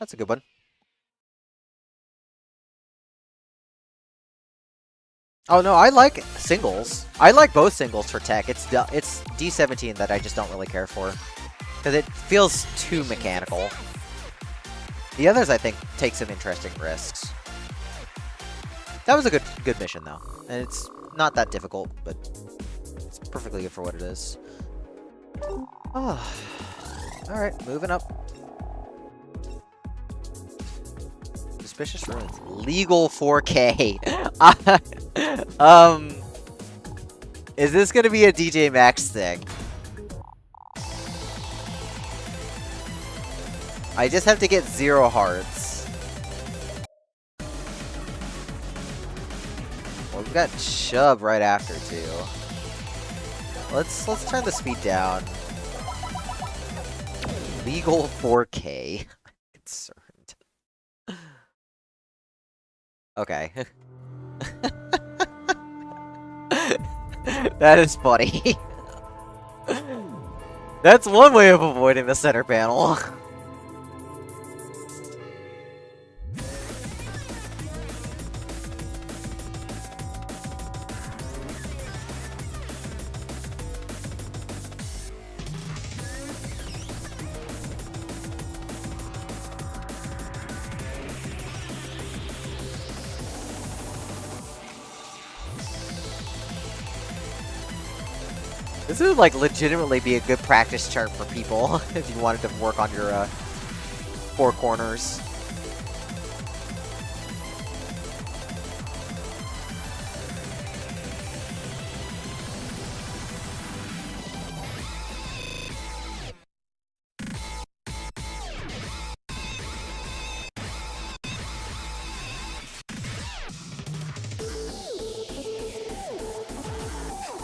That's a good one. Oh no, I like singles. I like both singles for tech. It's D17 that I just don't really care for. Because it feels too mechanical. The others, I think, take some interesting risks. That was a good mission, though. And it's not that difficult, but it's perfectly good for what it is. Oh. Alright, moving up. Suspicious Ruins. Legal 4K. Is this gonna be a DJ Max thing? I just have to get 0 hearts. Well, we've got Chubb right after too. Let's turn the speed down. Legal 4K. Concerned. Okay. That is funny. That's one way of avoiding the center panel. This would like legitimately be a good practice chart for people if you wanted to work on your 4 corners.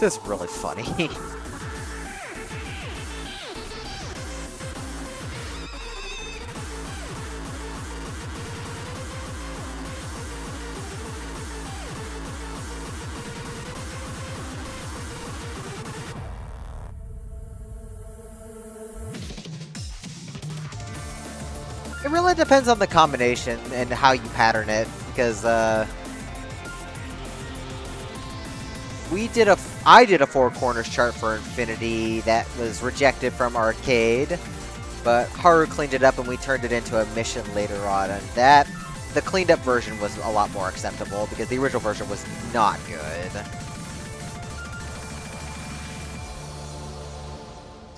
This is really funny. It really depends on the combination and how you pattern it, because I did a four corners chart for Infinity that was rejected from arcade, but Haru cleaned it up and we turned it into a mission later on, and the cleaned up version was a lot more acceptable because the original version was not good.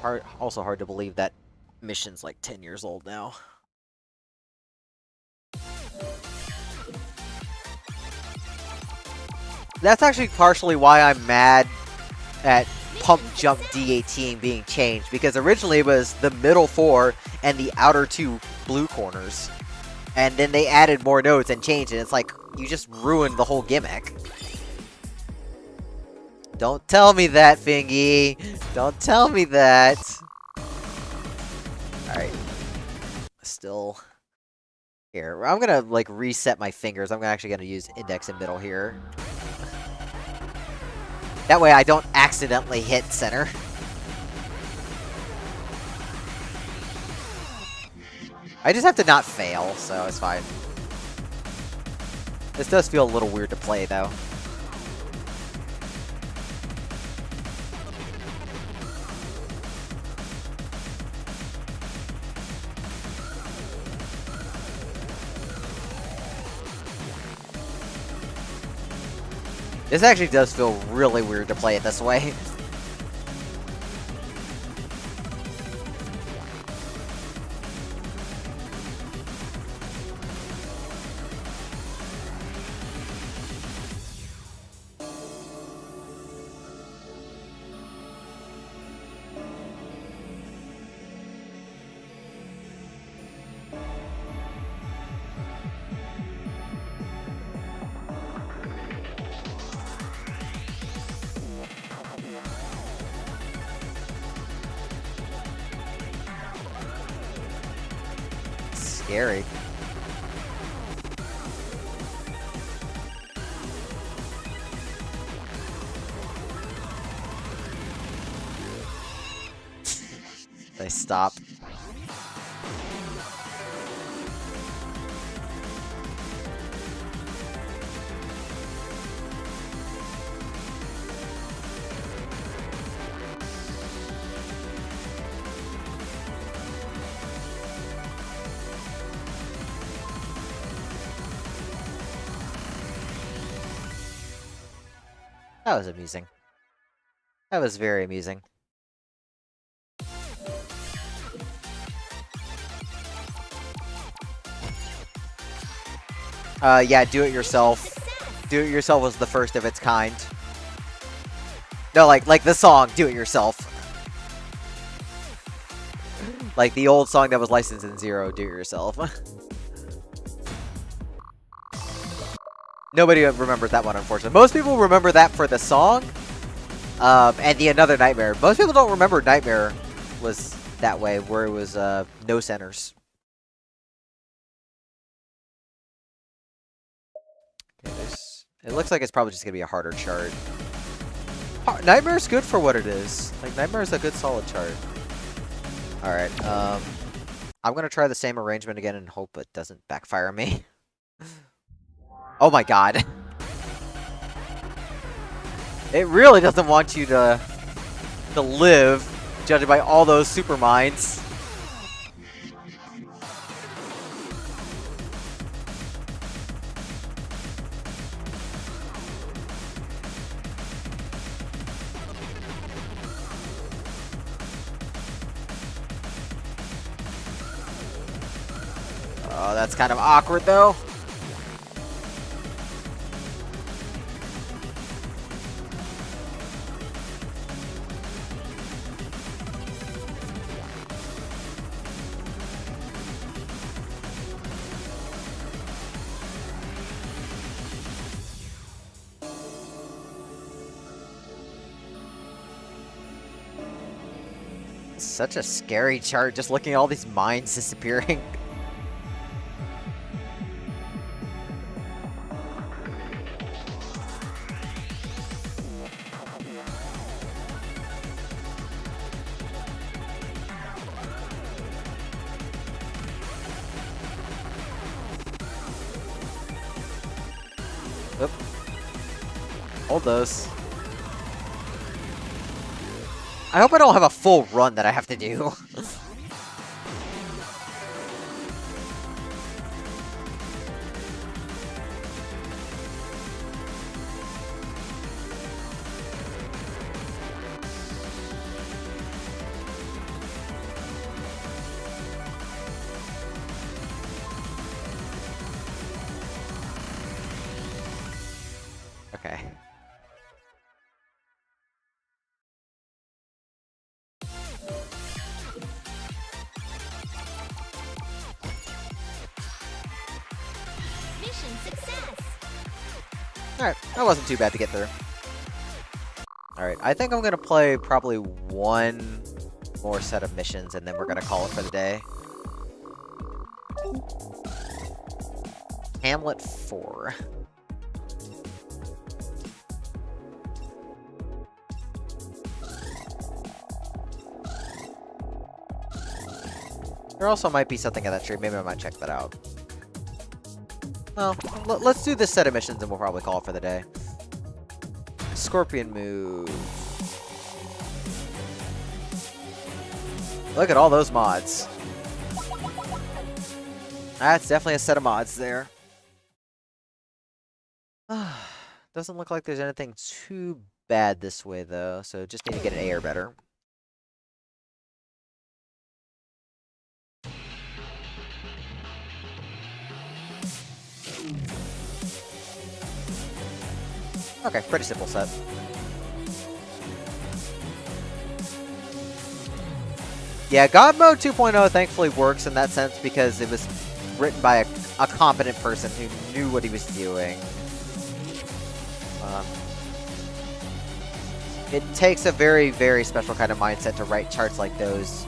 It's also hard to believe that mission's like 10 years old now. That's actually partially why I'm mad at Pump Jump D18 being changed, because originally it was the middle four and the outer two blue corners. And then they added more nodes and changed it. It's like, you just ruined the whole gimmick. Don't tell me that, Fingy. Don't tell me that. Alright. Still here. I'm gonna, like, reset my fingers. I'm actually gonna use index and middle here. That way I don't accidentally hit center. I just have to not fail, so it's fine. This does feel a little weird to play, though. This actually does feel really weird to play it this way. Scary. They stop. That was amusing. That was very amusing. Yeah, Do It Yourself. Do It Yourself was the first of its kind. No, like the song, Do It Yourself. Like the old song that was licensed in Zero, Do It Yourself. Nobody remembers that one, unfortunately. Most people remember that for the song, and the Another Nightmare. Most people don't remember Nightmare was that way, where it was no centers. Okay, it looks like it's probably just gonna be a harder chart. Nightmare's good for what it is. Like, Nightmare's a good solid chart. Alright, I'm gonna try the same arrangement again and hope it doesn't backfire on me. Oh my god. It really doesn't want you to live, judging by all those super mines. Oh, that's kind of awkward though. Such a scary chart, just looking at all these mines disappearing. Oop. Hold those. I hope I don't have a full run that I have to do. Okay.
Mission success.
Alright, that wasn't too bad to get through. Alright, I think I'm gonna play probably one more set of missions and then we're gonna call it for the day. Hamlet 4. There also might be something in that tree. Maybe I might check that out. Well, let's do this set of missions and we'll probably call it for the day. Scorpion move. Look at all those mods. That's definitely a set of mods there. Doesn't look like there's anything too bad this way though, so just need to get an A or better. Okay, pretty simple set. Yeah, God Mode 2.0 thankfully works in that sense because it was written by a competent person who knew what he was doing. It takes a very, very special kind of mindset to write charts like those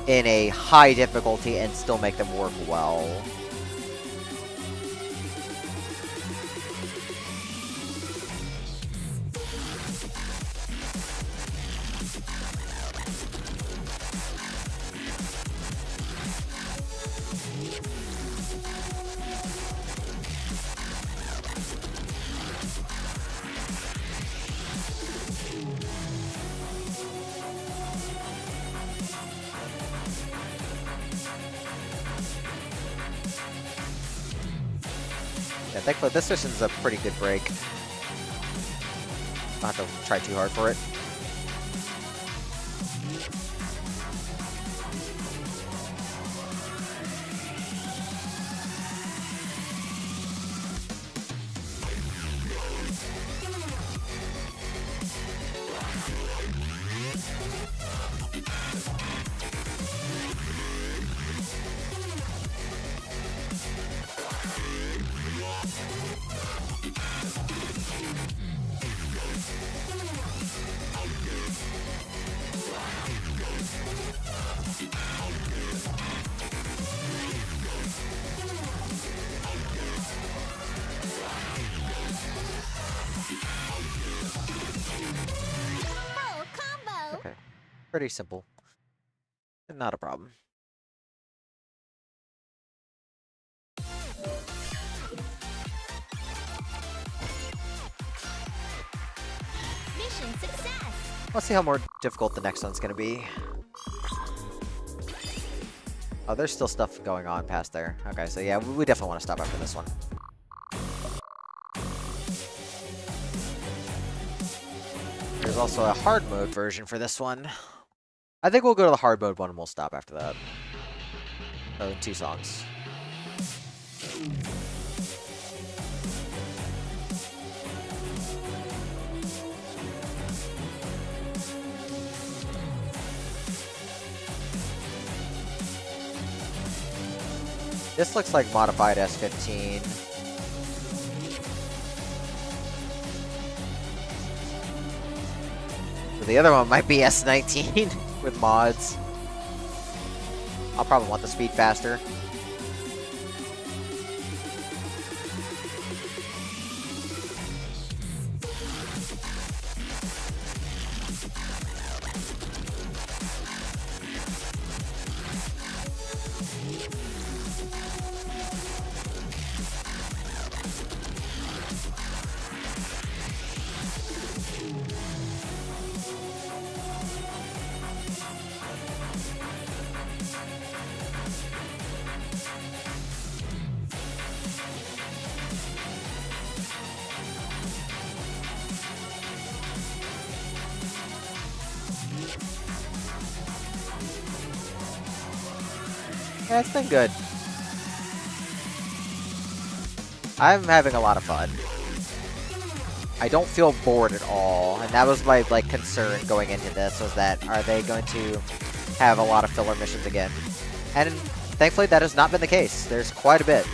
in a high difficulty and still make them work well. Yeah, thankfully this mission's a pretty good break. Not have to try too hard for it.
Full combo.
Okay. Pretty simple. Not a problem.
Mission success.
Let's see how more difficult the next one's gonna be. Oh, there's still stuff going on past there. Okay, so yeah, we definitely want to stop after this one. There's also a hard mode version for this one. I think we'll go to the hard mode one and we'll stop after that. Oh, 2 songs. This looks like modified S15. So the other one might be S19 with mods. I'll probably want the speed faster. Yeah, it's been good. I'm having a lot of fun. I don't feel bored at all, and that was my like concern going into this, was that are they going to have a lot of filler missions again? And thankfully that has not been the case. There's quite a bit.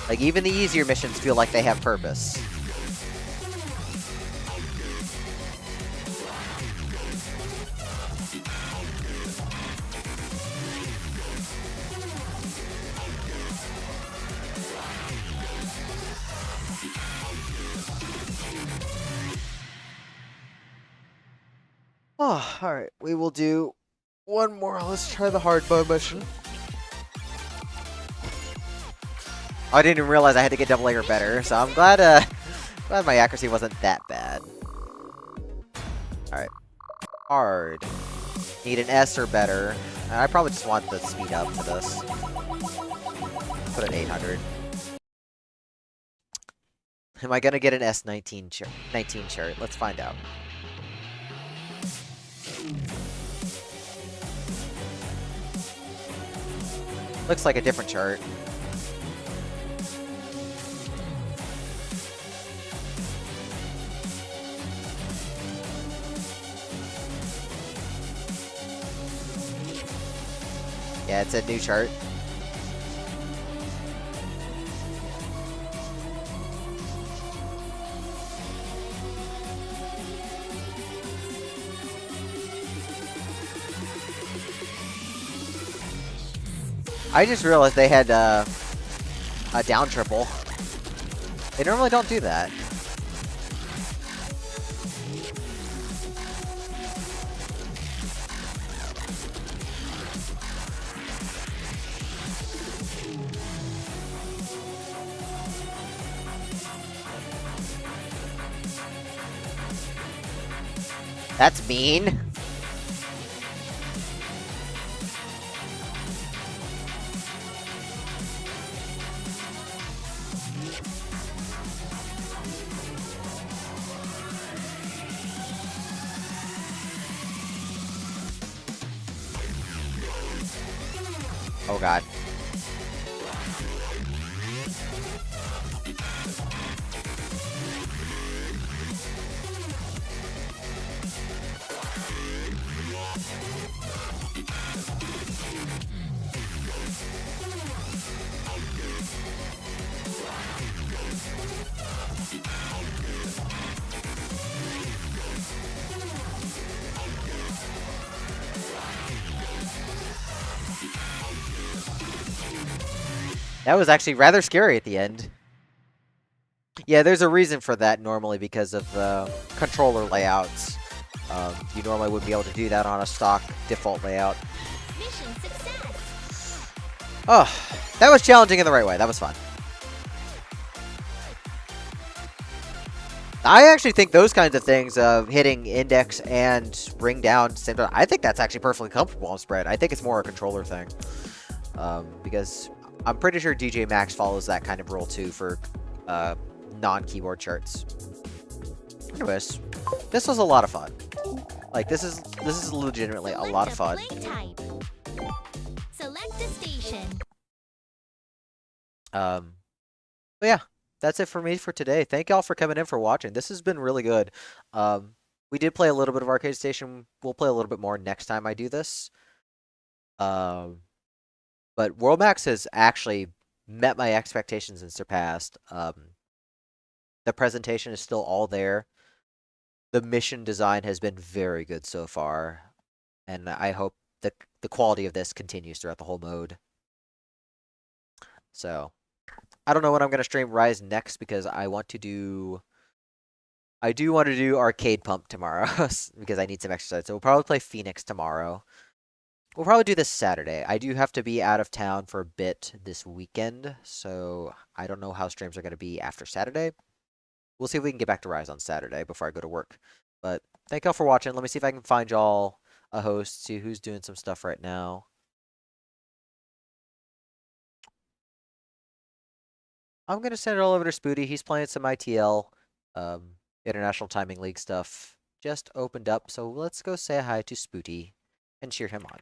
Like even the easier missions feel like they have purpose. Oh, alright. We will do one more. Let's try the hard mode mission. I didn't even realize I had to get double A or better, so I'm glad glad my accuracy wasn't that bad. Alright. Hard. Need an S or better. I probably just want the speed up for this. Put an 800. Am I gonna get an S19 19 chart? Let's find out. Looks like a different chart. Yeah, it's a new chart. I just realized they had a down triple. They normally don't do that. That's mean. Oh god. That was actually rather scary at the end. Yeah, there's a reason for that normally because of the controller layouts. You normally wouldn't be able to do that on a stock default layout.
Mission success.
Oh, that was challenging in the right way. That was fun. I actually think those kinds of things of hitting index and ring down, same time, I think that's actually perfectly comfortable on spread. I think it's more a controller thing. Because I'm pretty sure DJ Max follows that kind of rule too for non-keyboard charts. Anyways, this was a lot of fun. Like this is legitimately a lot of fun.
Select a plane type. Select a station.
But yeah, that's it for me for today. Thank y'all for coming in for watching. This has been really good. We did play a little bit of Arcade Station. We'll play a little bit more next time I do this. But World Max has actually met my expectations and surpassed. The presentation is still all there. The mission design has been very good so far, and I hope the quality of this continues throughout the whole mode. So, I don't know when I'm gonna stream Rise next because I do want to do Arcade Pump tomorrow because I need some exercise. So we'll probably play Phoenix tomorrow. We'll probably do this Saturday. I do have to be out of town for a bit this weekend, so I don't know how streams are going to be after Saturday. We'll see if we can get back to Rise on Saturday before I go to work. But thank y'all for watching. Let me see if I can find y'all a host, see who's doing some stuff right now. I'm going to send it all over to Spooty. He's playing some ITL, International Timing League stuff. Just opened up, so let's go say hi to Spooty and cheer him on.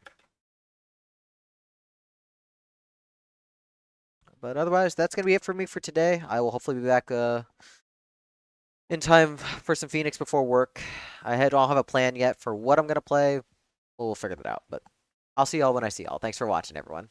But otherwise, that's gonna be it for me for today. I will hopefully be back in time for some Phoenix before work. Don't have a plan yet for what I'm gonna play. We'll figure that out. But I'll see y'all when I see y'all. Thanks for watching, everyone.